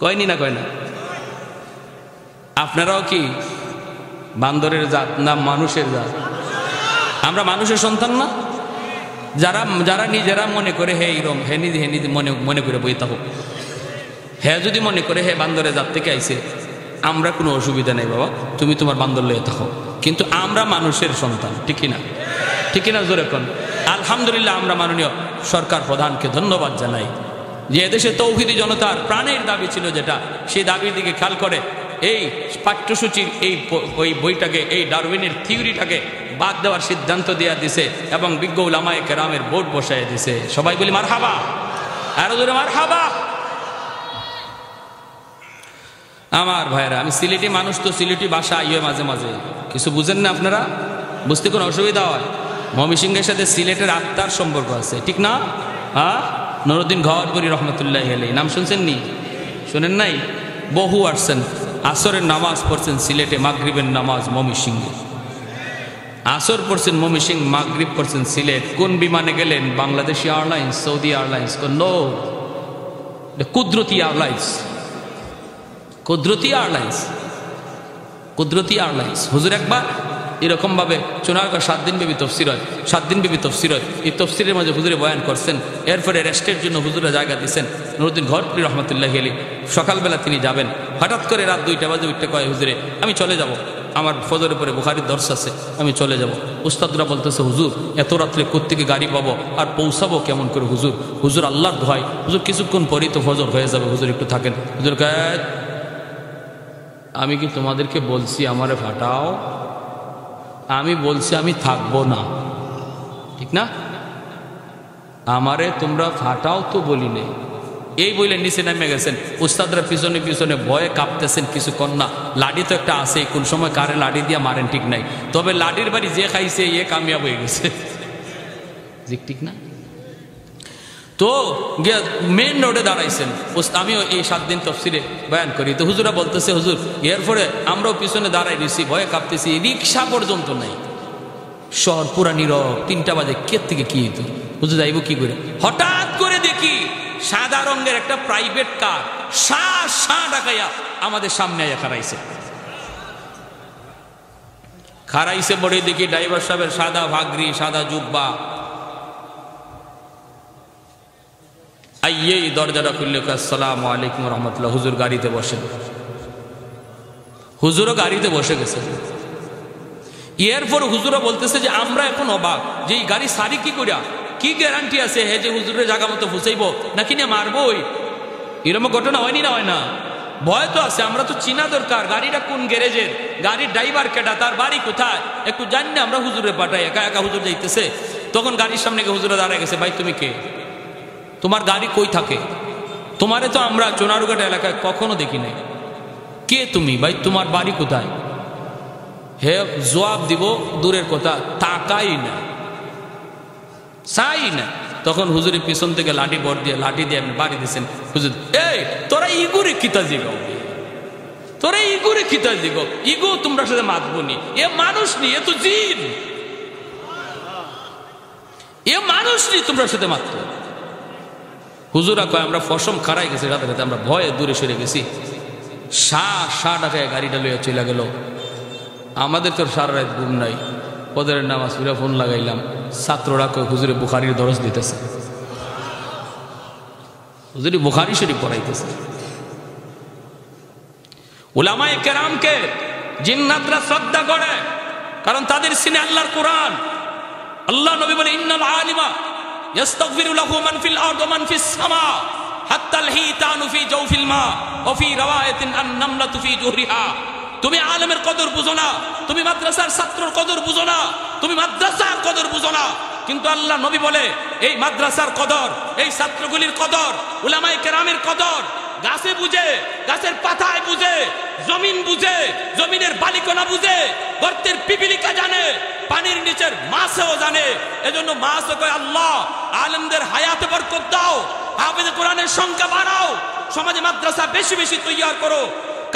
কয়নি না? কয় না? আপনারাও কি বান্দরের জাত না মানুষের জাত? আমরা মানুষের সন্তান না? যারা নিজেরা মনে করে হে ইরম, হে নিজে মনে করে বই থাকুক, হ্যাঁ যদি মনে করে হে বান্দরের জাত থেকে আইছে, আমরা কোনো অসুবিধা নেই বাবা, তুমি তোমার বান্দর লয়ে থাকো, কিন্তু আমরা মানুষের সন্তান, ঠিক না? ঠিক না? জোরে কোন আলহামদুলিল্লাহ। আমরা মাননীয় সরকার প্রধানকে ধন্যবাদ জানাই যে এদেশে তৌহিদি জনতার প্রাণের দাবি ছিল যেটা, সেই দাবির দিকে খেয়াল করে এই পাঠ্যসূচির ওই বইটাকে, এই ডারউইনের থিওরিটাকে বাদ দেওয়ার সিদ্ধান্ত দেওয়া দিছে এবং বিজ্ঞ উলামায়ে কেরামের বোর্ড বসায় দিছে। সবাই বলি মারহাবা, আরো জোরে মারহাবা। আমার ভাইরা, আমি সিলেটি মানুষ, তো সিলেটি ভাষা আইয়ে মাঝে মাঝে, কিছু বুঝেন না আপনারা, বুঝতে কোনো অসুবিধা হয়? ময়মনসিংহের সাথে সিলেটের আত্মার সম্পর্ক আছে, ঠিক না? হ্যাঁ, নুরুদ্দিন ঘরপুরি রহমতুল্লাহ আলাইহি নাম শুনছেন নি? শুনেন নাই? বহু আসছেন, আসরের নামাজ পড়ছেন সিলেটে, মাগরিবের নামাজ ময়মনসিংহে। আসর পড়ছেন ময়মনসিংহ, মাগরিব পড়ছেন সিলেট। কোন বিমানে গেলেন? Bangladesh airlines, Saudi airlines? No, কুদরতি এয়ারলাইন্স, কুদরতি এয়ারলাইন্স, কুদরতি এয়ারলাইন্স। হুজুর একবার এরকম ভাবে চুনারগড় 7 দিন ব্যাপী তফসির হয়, 7 দিন ব্যাপী তফসির হয়। এই তফসিরের মাঝে হুজুরে বয়ান করছেন, এরপরে রেস্টের জন্য হুজুরে জায়গা দিচ্ছেন। নুরুদ্দিন ঘরপুরি রহমতুল্লাহ আলাইহি সকালবেলা তিনি যাবেন, হঠাৎ করে রাত 2টা বাজে উঠতে কয়, হুজুরে আমি চলে যাব, আমার ফজরের পরে বুখারীর দর্শ আছে, আমি চলে যাব। উস্তাদরা বলতেছে, হুজুর এত রাত্রে কোত্থেকে গাড়ি পাবো আর পৌঁছাবো কেমন করে? হুজুর, হুজুর আল্লাহর দোহাই, হুজুর কিছুক্ষণ পরেই তো ফজর হয়ে যাবে, হুজুর একটু থাকেন। হুজুর কয়, আমি কি তোমাদেরকে বলছি আমারে ফাটাও? আমি বলছি আমি থাকবো না, ঠিক না? আমারে তোমরা ফাটাও তো বলি নেই। এই বইলে নিচে নেমে গেছেন। উস্তাদরা পিছনে পিছনে ভয়ে কাঁপতেছেন, কিছু কন্যা। লাঠি তো একটা আছে, কোন সময় কারে লাঠি দিয়া মারেন ঠিক নাই, তবে লাঠির বাড়ি যে খাইছে এ কামিয়াব হয়ে গেছে, ঠিক না? তো মেন রোডে দাঁড়াইছেন, আমিও এই 7 দিন তফসিরে বয়ান করি। তো হুজুরা বলতেছে, হুজুর এরপরে আমরাও পিছনে দাঁড়াই দিছি, ভয়ে কাঁপতেছি, রিক্সা পর্যন্ত নাই, শহর পুরা নীরব। 3টা বাজে, কে থেকে কি হইতো? হুজুর যাইব কি করে? হঠাৎ করে দেখি সাদা রঙের একটা প্রাইভেট কার ডাকাইয়া আমাদের সামনে আইয়া খারাইছে বড়ে দেখি ড্রাইভার সাহেবের সাদা ভাগরি, সাদা জুব্বা। আইয়েই দরজাটা খুললে, আসসালামু আলাইকুম রহমতুল্লাহ। হুজুর গাড়িতে বসেন। হুজুরও গাড়িতে বসে গেছে। এরপর হুজুরও বলতেছে যে আমরা এখন অবাক যে এই গাড়ি সারি কি করিয়া, কি গ্যারান্টি আছে হে যে হুজুরের জায়গা মতো ফুসাইব নাকি না মারবই? এরকম ঘটনা হয়নি না? হয় না? ভয় তো আছে। আমরা তো চিনা দরকার গাড়িটা কোন গ্যারেজের, গাড়ির ড্রাইভার কেটা, তার বাড়ি কোথায়, একটু জানি না। আমরা হুজুরে পাঠাই, একা একা হুজুর যাইতেছে। তখন গাড়ির সামনে হুজুরে দাঁড়ায় গেছে, ভাই তুমি কে? তোমার গাড়ি কই থাকে? তোমারে তো আমরা চুনারুঘাট এলাকায় কখনো দেখি নাই। কে তুমি ভাই, তোমার বাড়ি কোথায়? হে জবাব দিব দূরের কথা, তাকাই না, চাই না। তখন হুজুরের পিছন থেকে লাঠি বর দিয়ে লাঠি দিয়ে আপনি বাড়ি দিয়েছেন। হুজুর, এই তোরা ইগুরে কিতা জিগাও, তোরা ইগুরে কিতা জিগাও, ইগো তোমরা সাথে মাতবো নি, এ মানুষ নি, এ তো জিন, এ মানুষ নি, তোমরা সাথে মাততো। হুজুরা কয় আমরা ফসম খারাই গেছি, রাতে রাতে আমরা ভয়ে দূরে সরে গেছি। 6 টাকায় গাড়িটা লইয়া চলে গেল। আমাদের তো সারা রাত ঘুম নাই, ওদের নামাজ ফিরা ফোন লাগাইলাম, ছাত্ররা কয় হুজুরে বুখারীর দরস দিতেছে, হুজুরে বুখারী শরীফ পড়াইতেছে। উলামায়ে কেরামকে জিন্নাতরা শ্রদ্ধা করে, কারণ তাদের সিনে আল্লাহর কোরআন। আল্লাহ নবী বলে ইন্নাল আলিমা ইস্তাগফিরু লাহু মান ফিল আরদ ওয়া মান ফিস সামা হাত্তা আল হিতানু ফি জাওফিল মা ওয়া ফি রাওয়ায়াতিন আন নামলাতু ফি জুহরিহা। তুমি আলেমের কদর বুঝো না, তুমি মাদ্রাসার ছাত্রের কদর বুঝো না, তুমি মাদ্রাসার কদর বুঝো না। কিন্তু আল্লাহ নবী বলে এই মাদ্রাসার কদর, এই ছাত্রগুলির কদর, উলামায়ে কেরামের কদর গাছে বুঝে, গাছের পাতায় বুঝে, জমিন বুঝে, জমিনের বালিকণা বুঝে, গর্তের পিপিলিকা জানে, পানির নিচের মাছও জানে। এজন্য মাছও কয় আল্লাহ আলেমদের হায়াতে বরকত দাও, হাফেজ কোরআনের সংখ্যা বাড়াও, সমাজে মাদ্রাসা বেশি বেশি তৈয়ার করো।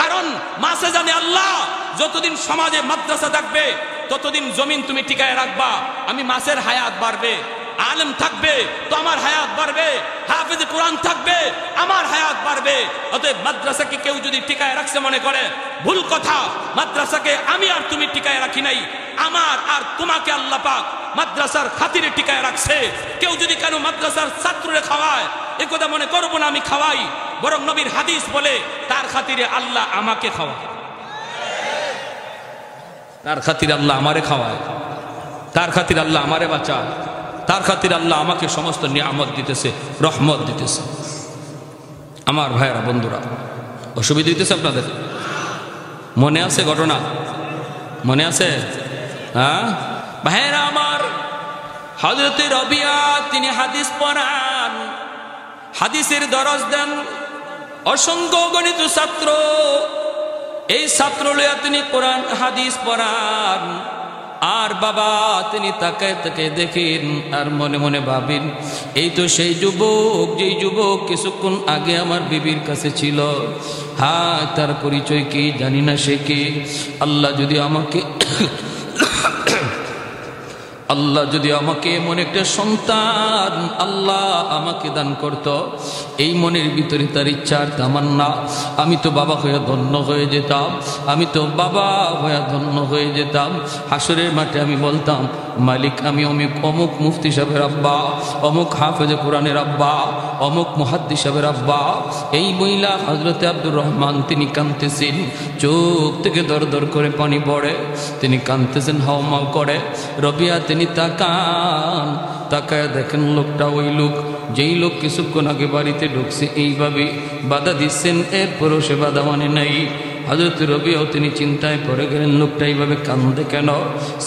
কারণ মাছে জানে আল্লাহ যতদিন সমাজে মাদ্রাসা থাকবে ততদিন জমিন তুমি টিকায় রাখবা, আমি মাছের হায়াত বাড়বে। আলেম থাকবে তো আমার হায়াত বাড়বে, হাফেজ কোরআন থাকবে আমার হায়াত বাড়বে। অতএব মাদ্রাসাকে কেউ যদি টিকায় রাখছে মনে করে ভুল কথা। মাদ্রাসাকে আমি আর তুমি টিকায় রাখি নাই, আমার আর তোমাকে আল্লাহ পাক মাদ্রাসার খাতিরে টিকায় রাখছে। কেউ যদি কেন মাদ্রাসার ছাত্ররে খাওয়ায় এ কথা মনে করবো না আমি খাওয়াই, বরং নবীর হাদিস বলে তার খাতিরে আল্লাহ আমাকে খাওয়ায়, তার খাতিরে আল্লাহ আমারে খাওয়ায়, তার খাতিরে আল্লাহ আমারে বাঁচায়, তার খাতিরে আল্লাহ আমাকে সমস্ত নিয়ামত দিতেছে, রহমত দিতেছে। আমার ভাইয়েরা বন্ধুরা, অসুবিধা দিতেছে আপনাদের? মনে আছে ঘটনা? মনে আছে? হ্যাঁ ভাইয়েরা আমার, হযরত রবিয়া তিনি হাদিস পড়ান, হাদিসের দরস দেন। অসংখ্য গণিত ছাত্র, এই ছাত্র লইয়া তিনি কোরআন হাদিস পড়ান। আর বাবা তিনি তাকায় তাকায় দেখেন আর মনে মনে ভাবেন এই তো সেই যুবক, যেই যুবক কিছুক্ষণ আগে আমার বিবির কাছে ছিল। হ্যাঁ, তার পরিচয় কি জানি না, সে কি। আল্লাহ যদি আমাকে আল্লাহ যদি আমাকে এমন একটা সন্তান আল্লাহ আমাকে দান করত, এই মনের ভিতরে তার ইচ্ছার তামান্না, আমি তো বাবা হয়ে ধন্য হয়ে যেতাম, আমি তো বাবা হয়ে ধন্য হয়ে যেতাম। হাসরের মাঠে আমি বলতাম মালিক আমি অমুক মুফতি সাহেবের আব্বা, অমুক হাফেজে কোরআনের আব্বা, অমুক মুহাদ্দিস সাহেবের আব্বা। এই মহিলা হযরতে আব্দুর রহমান তিনি কাঁদতেছেন, চোখ থেকে দর দর করে পানি পড়ে, তিনি কাঁদতেছেন হাওমাও করে। রবিয়া তিনি তাকান, তাকায় দেখেন লোকটা ওই লোক, যেই লোক কিছুক্ষণ আগে বাড়িতে ঢুকছে এইভাবে বাধা দিচ্ছেন, এরপরও সে বাধা মানে নাই। হযরত রবিও তিনি চিন্তায় পড়ে গেলেন, লোকটা এইভাবে কান্দে কেন?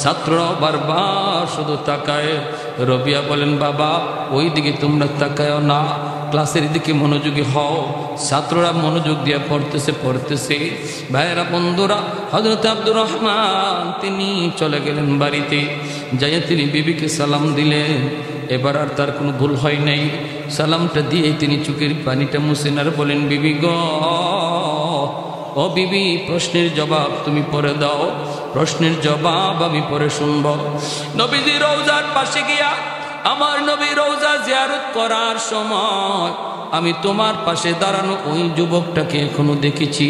ছাত্ররাও বারবার শুধু তাকায়। রবিয়া বলেন বাবা ওই দিকে তোমরা তাকায় না, ক্লাসের দিকে মনোযোগী হও। ছাত্ররা মনোযোগ দিয়ে পড়তেছে। ভাইয়েরা বন্ধুরা, হযরত আব্দুর রহমান তিনি চলে গেলেন বাড়িতে, যাইয়া তিনি বিবিকে সালাম দিলেন। এবার আর তার কোনো ভুল হয় নাই, সালামটা দিয়ে তিনি চোখের পানিটা মুছেন আর বলেন বিবি গো, ও বিবি প্রশ্নের জবাব তুমি পরে দাও, প্রশ্নের জবাব আমি পরে শুনব। নবীজি রওজার পাশে গিয়া আমার নবী রওজা জিয়ারত করার সময় আমি তোমার পাশে দাঁড়ানো ওই যুবকটাকে এখনো দেখেছি।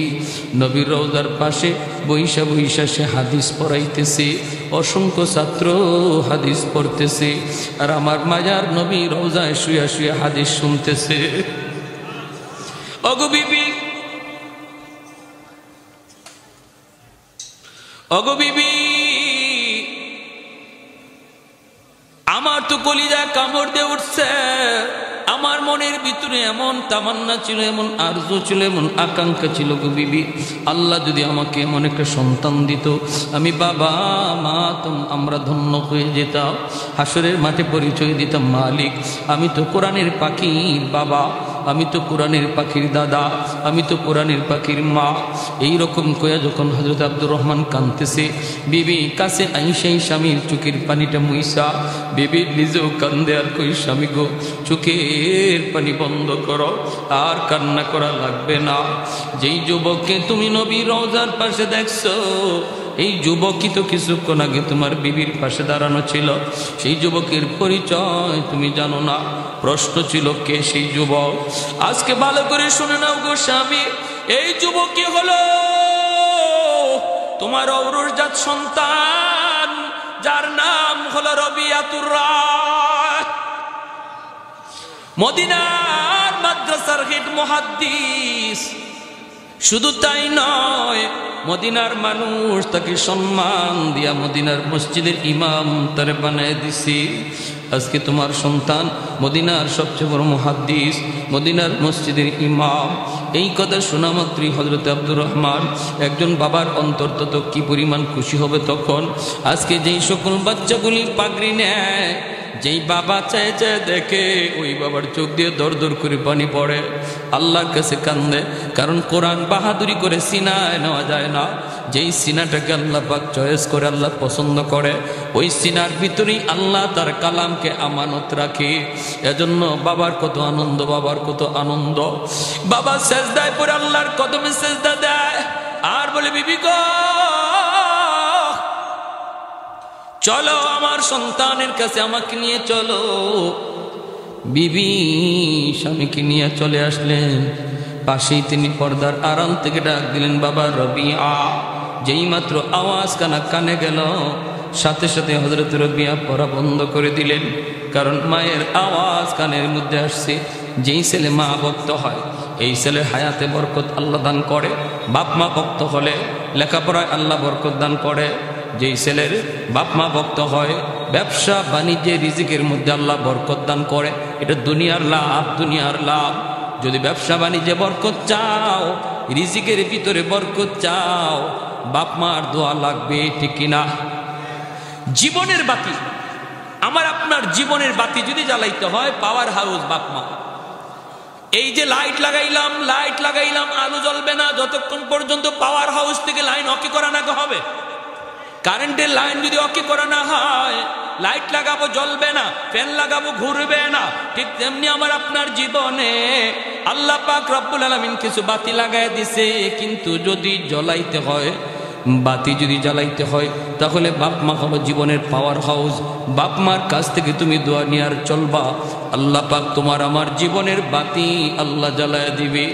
নবীর রওজার পাশে বৈশা বৈশা সে হাদিস পড়াইতেছে, অসংখ্য ছাত্র হাদিস পড়তেছে, আর আমার মাজার নবী রওজায় শুয়া শুয়া হাদিস শুনতেছে। ওগো বিবি, ওগো বিবি, আমার তো কলিজা কামড় দিয়ে উঠছে। আমার মনের ভিতরে এমন তামান্না ছিল, এমন আরজু ছিল, এমন আকাঙ্ক্ষা ছিল গো বিবি, আল্লাহ যদি আমাকে এমন একটা সন্তান দিত, আমি বাবা মা আমরা ধন্য হয়ে যেতাম। হাসরের মাঠে পরিচয় দিতাম মালিক আমি তো কোরআনের পাখি বাবা, আমি তো কোরআনের পাখির দাদা, আমি তো কোরআনের পাখির মা। এইরকম কয়া যখন হযরত আব্দুর রহমান কাঁদতেছে, বিবি কাছে আইসাই স্বামীর চোখের পানিটা মুইসা বিবি নিজেও কান্দে আর কই, স্বামী গো চোখের পানি বন্ধ করো, আর কান্না করা লাগবে না। যেই যুবককে তুমি নবী রওজার পাশে দেখছো, এই যুবকই তো কিছুক্ষণ আগে তোমার বিবির পাশে দাঁড়ানো ছিল। সেই যুবকের পরিচয় তুমি জানো না। প্রশ্ন ছিল কে সেই যুবক? আজকে ভালো করে শুনে নাও গো স্বামী, এই যুবকই হলো তোমার ঔরসজাত সন্তান, যার নাম হলো রবিয়াতুর রাহ, মদিনার মাদ্রাসার হেড মুহাদ্দিস। শুধু তাই নয়, মদিনার মানুষ তাকে সম্মান দিয়া মদিনার মসজিদের ইমাম তারে বানায় দিছি। আজকে তোমার সন্তান মদিনার সবচেয়ে বড় মুহাদ্দিস, মদিনার মসজিদের ইমাম। এই কথা শোনা মাত্রই হযরত আব্দুর রহমান একজন বাবার অন্তর তত কি পরিমাণ খুশি হবে তখন। আজকে যেই সকল বাচ্চাগুলি পাগড়ি নেয়, যেই বাবা চায় চায় দেখে, ওই বাবার চোখ দিয়ে দর দর করে পানি পড়ে, আল্লাহর কাছে কান্দে। কারণ কোরআন বাহাদুরি করে সিনায় নেওয়া যায় না। যেই সিনাটাকে আল্লাহ পাক চয়েস করে, আল্লাহ পছন্দ করে, ওই সিনার ভিতরেই আল্লাহ তার কালামকে আমানত রাখে। এজন্য বাবার কত আনন্দ, বাবার কত আনন্দ। বাবা সেজদায় পড়ে আল্লাহর কদমে সেজদা দেয় আর বলে, বিবি গো চলো আমার সন্তানের কাছে, আমাকে নিয়ে চলো। বিবি স্বামীকে নিয়ে চলে আসলেন। পাশেই তিনি পর্দার আড়াল থেকে ডাক দিলেন, বাবা রবিয়া। যেই মাত্র আওয়াজ কানে গেল, সাথে সাথে হযরত রবিয়া পড়া বন্ধ করে দিলেন। কারণ মায়ের আওয়াজ কানের মধ্যে আসছে। যেই ছেলে মা ভক্ত হয়, এই ছেলে হায়াতে বরকত আল্লাহ দান করে। বাপ মা ভক্ত হলে লেখাপড়ায় আল্লাহ বরকত দান করে। যেই ছেলের বাপ মা ভক্ত হয়, ব্যবসা বাণিজ্যে রিজিকের মধ্যে আল্লাহ বরকত দান করে। এটা দুনিয়ার লাভ, দুনিয়ার লাভ। যদি ব্যবসা বাণিজ্যে বরকত চাও, রিজিকের ভিতরে বরকত চাও, বাপ মার দোয়া লাগবে, ঠিক কিনা? জীবনের বাতি, আমার আপনার জীবনের বাতি যদি জ্বালাইতে হয়, পাওয়ার হাউস বাপ মা। এই যে লাইট লাগাইলাম, আলো জ্বলবে না যতক্ষণ পর্যন্ত পাওয়ার হাউস থেকে লাইন অকে করা না হবে। কারেন্টের লাইন যদি অকে করা না হয়, লাইট লাগাবো জ্বলবে না, ফ্যান লাগাবো ঘুরবে না। ঠিক তেমনি আমার আপনার জীবনে আল্লাহ পাক রব্বুল আলামিন কিছু বাতি লাগায় দিছে, কিন্তু যদি জ্বলাইতে হয়, বাতি যদি জ্বালাইতে হয়, তাহলে বাপ মা হলো জীবনের পাওয়ার হাউস। বাপ মার কাছ থেকে তুমি দোয়া নিয়ে আর চলবা, আল্লাহ পাক তোমার আমার জীবনের বাতি আল্লাহ জ্বালায় দিবে।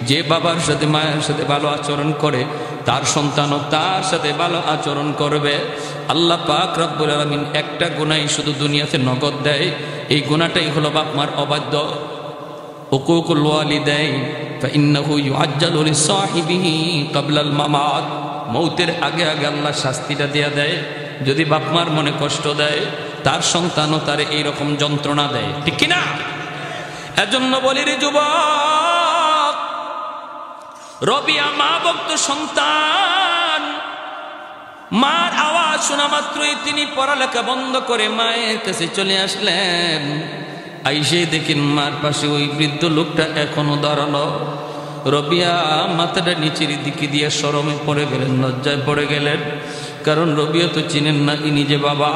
যে বাবার সাথে মায়ের সাথে ভালো আচরণ করে, তার সন্তানও তার সাথে ভালো আচরণ করবে। আল্লাহ পাক রব্বুল আলামিন একটা গুনাহ শুধু দুনিয়াতে নগদ দেয়, এই গুনাহটাই হলো বাপ মার অবাধ্য। উকুকুল ওয়ালিদাইন ফাইন্নাহু ইউআজ্জালু লিসাহিবিহি ক্বাবলাল মামাত। মৌতের আগে আগে আল্লাহ শাস্তিটা দেয়া দেয়। যদি বাপ মার মনে কষ্ট দেয়, তার সন্তানও তারে এইরকম যন্ত্রণা দেয়, ঠিক কিনা? এজন্য বলি রে যুবক, রবিয়া মা ভক্ত সন্তান। মার আওয়াজ শোনা মাত্রই তিনি পড়ালেখা বন্ধ করে মায়ের কাছে চলে আসলেন। আইসে দেখেন মার পাশে ওই বৃদ্ধ লোকটা এখনো দাঁড়ানো। রবিয়া মাথাটা নিচের দিকে দিয়ে শরমে পড়ে গেলেন, লজ্জায় পড়ে গেলেন। কারণ রবিয়া তো চিনেন না ইনি যে বাবা।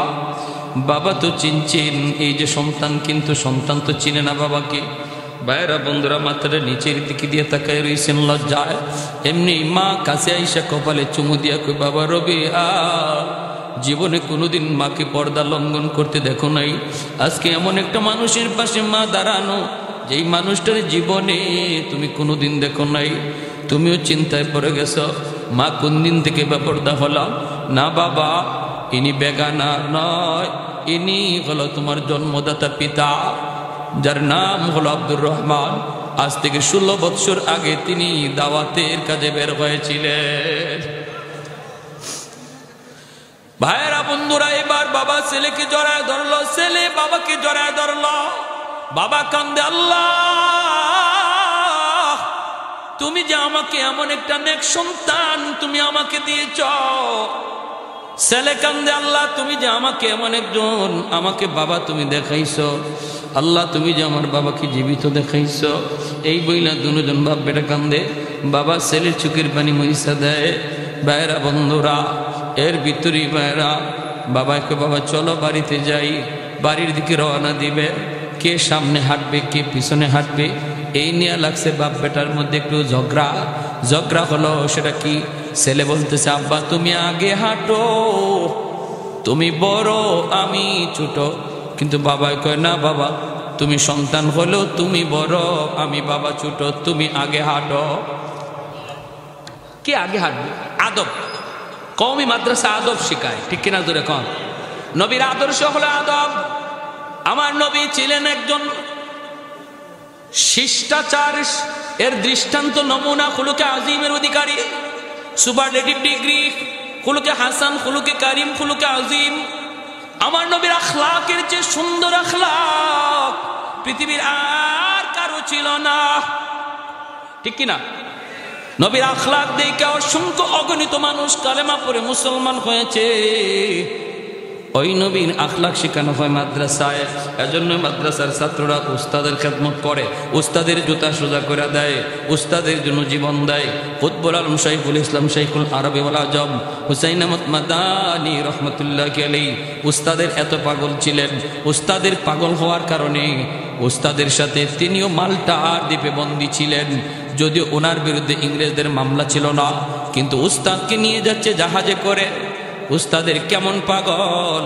বাবা তো চিনছেন, এই যে সন্তান, কিন্তু সন্তান তো চিনে না বাবাকে। ভাইরা বন্ধুরা, মাথাটা নিচের দিকে দিয়ে তাকায় রয়েছেন লজ্জায়। এমনি মা কাছে আইসা কপালে চুমু দিয়া কই, বাবা রবিয়া, জীবনে কোনোদিন মাকে পর্দা লঙ্ঘন করতে দেখো নাই। আজকে এমন একটা মানুষের পাশে মা দাঁড়ানো, যেই মানুষটার জীবনে তুমি কোনোদিন দেখো নাই। তুমিও চিন্তায় পড়ে গেছ, মা কোন দিন থেকে বেপর্দা হলাম। না বাবা, ইনি বেগানা নয়, ইনি হলো তোমার জন্মদাতা পিতা, যার নাম হলো আব্দুর রহমান। আজ থেকে 16 বৎসর আগে তিনি দাওয়াতের কাজে বের হয়েছিলেন। ভাইয়েরা বন্ধুরা, এবার বাবা ছেলেকে জড়ায় ধরলো, ছেলে বাবাকে জড়ায় ধরলো। বাবা কান্দে, আল্লাহ, তুমি যে আমাকে এমন একটা নেক সন্তান তুমি আমাকে দিয়েছ, ছেলে কান্দে, আল্লাহ তুমি যে আমাকে এমন একজন, আমাকে বাবা তুমি দেখাইছো, আল্লাহ তুমি যে আমার বাবাকে জীবিত দেখাইছো। এই বইলা দুজন বাপ বেটা কান্দে। বাবা ছেলের চোখের পানি মরিচা দেয়। ভাইরা বন্ধুরা, এর ভিতরেই ভাইরা বাবাকে, বাবা চলো বাড়িতে যাই। বাড়ির দিকে রওনা দিবে। কে সামনে হাঁটবে, কে পিছনে হাঁটবে, এই নিয়ে লাগছে বাপ বেটার মধ্যে একটু ঝগড়া হলো। সেটা কি? ছেলে বলতেছে, আব্বা তুমি আগে হাঁটো, তুমি বড় আমি ছোট। কিন্তু বাবা কয়, না বাবা, তুমি সন্তান হলেও তুমি বড়, আমি বাবা ছোট, তুমি আগে হাঁটো। কে আগে হাঁটবে? আদব। কওমি মাদ্রাসা আদব শিখায়, ঠিক কিনা জোরে কন? নবীর আদর্শ হলো আদব। আমার নবী ছিলেন একজন শিষ্টাচার এর দৃষ্টান্ত, নমুনা, খুলুকে আজিমের অধিকারী, সুপারলেটিভ ডিগ্রি, খুলুকে হাসান, খুলুকে কারিম, খুলুকে আজিম। আমার নবীর আখলাকের যে সুন্দর আখলাক পৃথিবীর আর কারো ছিল না, ঠিক কিনা? নবীর আখলাক দেখে অসংখ্য অগণিত মানুষ কালেমা পড়ে মুসলমান হয়েছে। ওই নবীর আখলাক শেখানো হয় মাদ্রাসায়। এজন্য মাদ্রাসার ছাত্ররা উস্তাদের খেদমত করে, উস্তাদের জুতা সোজা করে দেয়, উস্তাদের জন্য জীবন দেয়। কুতবুল আলম শাইখুল ইসলাম শাইখুল আরবি ওয়াল আজম হুসাইন আহমদ মাদানী রহমতুল্লাহি আলাইহি উস্তাদের এত পাগল ছিলেন। উস্তাদের পাগল হওয়ার কারণে উস্তাদের সাথে তিনিও মাল্টার দ্বীপে বন্দী ছিলেন। যদিও ওনার বিরুদ্ধে ইংরেজদের মামলা ছিল না, কিন্তু উস্তাদকে নিয়ে যাচ্ছে জাহাজে করে। উস্তাদের কেমন পাগল!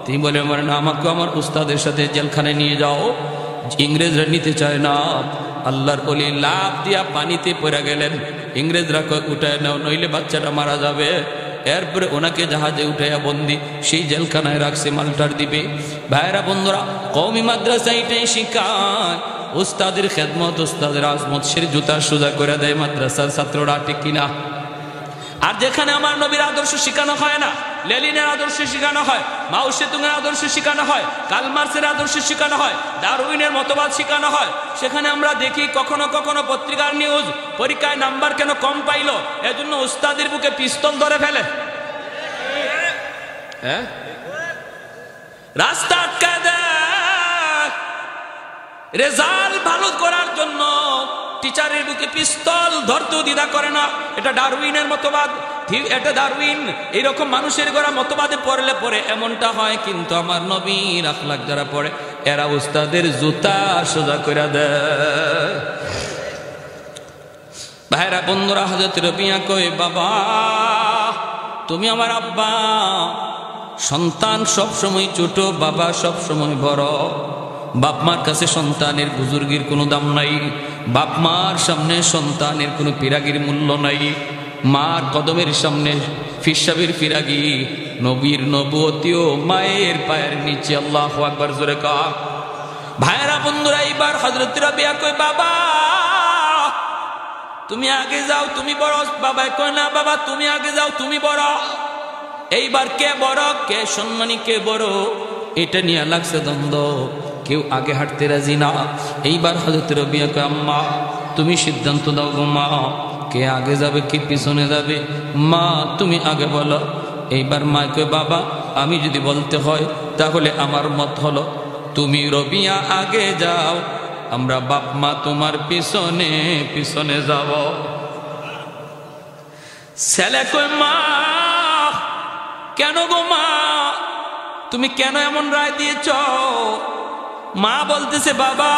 তিনি বলে, না, আমাকে আমার উস্তাদের সাথে জেলখানায় নিয়ে যাও। ইংরেজরা নিতে চায় না। আল্লাহর ওলি লাফ দিয়া পানিতে পড়ে গেলেন। ইংরেজরা উঠায় নাও, নইলে বাচ্চাটা মারা যাবে। এরপরে ওনাকে জাহাজে উঠাইয়া বন্দি সেই জেলখানায় রাখছে মাল্টার দ্বীপে। ভাইরা বন্ধুরা, কওমি মাদ্রাসা এটাই শিখায়, উস্তাদের খেদমত, উস্তাদের আজমত। সে জুতা সোজা করে দেয় মাদ্রাসার ছাত্ররা, ঠিক কিনা? আর যেখানে আমার নবীর আদর্শ শেখানো হয় না, লেনিনের আদর্শ শেখানো হয়, মাও সেতুংয়ের আদর্শ শেখানো হয়, কার্ল মার্ক্সের আদর্শ শেখানো হয়, ডারউইনের মতবাদ শেখানো হয়, সেখানে আমরা দেখি কখনো কখনো পত্রিকার নিউজ, পরীক্ষায় নাম্বার কেন কম পাইলো, এজন্য উস্তাদের বুকে পিস্তল ধরে ফেলে, রাস্তা আটকায় দেয়। রেজাল্ট ভালো করার জন্য টিচারের বুকে পিস্তল ধরতেও দ্বিধা করে না। এটা ডারউইনের মতবাদ, এটা ডারউইন। এইরকম মানুষের গড়া মতবাদে পড়লে পরে এমনটা হয়। কিন্তু আমার নবীর আখলাক যারা পড়ে, এরা উস্তাদের জুতা সোজা করে দেয়। ভাইরা বন্ধুরা, হযরত রবিয়া কই, বাবা তুমি আমার আব্বা। সন্তান সব সময় ছোট, বাবা সব সময় বড়। বাপ মার কাছে সন্তানের বুজুর্গির কোনো দাম নাই। বাপ মার সামনে সন্তানের কোনো পিরাগির মূল্য নাই। মার কদমের সামনে ফিসাবের ফিরাগি, নবীর নবুয়তিও মায়ের পায়ের নিচে। আল্লাহু আকবার, জোরে কা। ভাইরা বন্ধুরা, এইবার হযরত রাবিয়া কই, বাবা তুমি আগে যাও, তুমি বড়। বাবা কয়, না বাবা তুমি আগে যাও, তুমি বড়। এইবার কে বড়, কে সম্মানী, কে বড়, এটা নিয়ে লাগছে দ্বন্দ্ব। কেউ আগে হাঁটতে রাজি না। এইবার হযরত রবিয়া কয়, আম্মা তুমি সিদ্ধান্ত দাও গো মা, কে আগে যাবে, কে পিছনে যাবে। মা তুমি আগে বলো। এইবার মা কয়, বাবা আমি যদি বলতে হয় তাহলে আমার মত হলো তুমি রবিয়া আগে যাও, আমরা বাপ মা তোমার পিছনে পিছনে যাব। ছেলে কয়, মা কেন গো মা, তুমি কেন এমন রায় দিয়েছ? মা বলতেছে, বাবা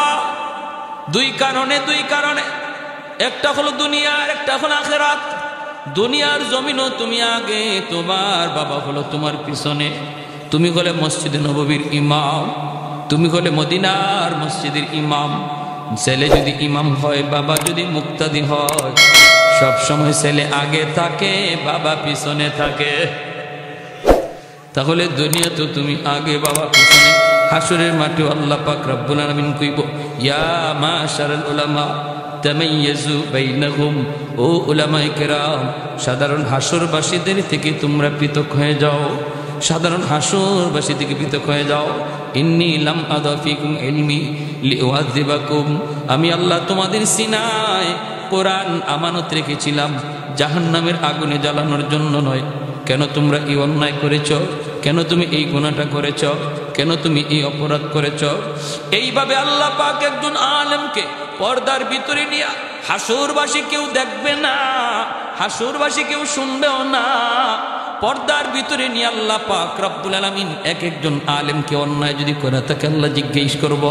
দুই কারণে, দুই কারণে। একটা হলো দুনিয়া, আর একটা হলো আখিরাত। দুনিয়ার জমিনও তুমি আগে, তোমার বাবা হলো তোমার পিছনে। তুমি হলে মসজিদে নববীর ইমাম, তুমি হলে মদিনার মসজিদের ইমাম। ছেলে যদি ইমাম হয়, বাবা যদি মুক্তাদি হয়, সব সময় ছেলে আগে থাকে, বাবা পিছনে থাকে। তাহলে দুনিয়া তো তুমি আগে, বাবা পিছনে। হাসরের মাঠে আল্লাহ পাক রব্বুল আলামিন কইব, ইয়া মাশারাল উলামা তামাইয়াজু বাইনাহুম, ও উলামায়ে কেরাম সাধারণ হাসরবাসীদের থেকে তোমরা পৃথক হয়ে যাও, সাধারণ হাসরবাসী থেকে পৃথক হয়ে যাও। ইন্নী লাম আদা ফিকুম ইলমি লিউআযিবাকুম, আমি আল্লাহ তোমাদের সিনায় কোরআন আমানত রেখেছিলাম জাহান্নামের আগুনে জ্বালানোর জন্য নয়, কেন তোমরা এই অন্যায় করেছ, কেন তুমি এই গুনাহটা করেছ, কেন তুমি এই অপরাধ করেছ। এইভাবে আল্লাহ পাক একজন আলেমকে পর্দার ভিতরে নিয়ে, হাসরবাসী কেউ দেখবে না, হাসরবাসী কেউ শুনবেও না, পর্দার ভিতরে নিয়ে আল্লাহ পাক রব্বুল আলামিন এক একজন আলেমকে অন্যায় যদি করে থাকে আল্লাহ জিজ্ঞেস করব,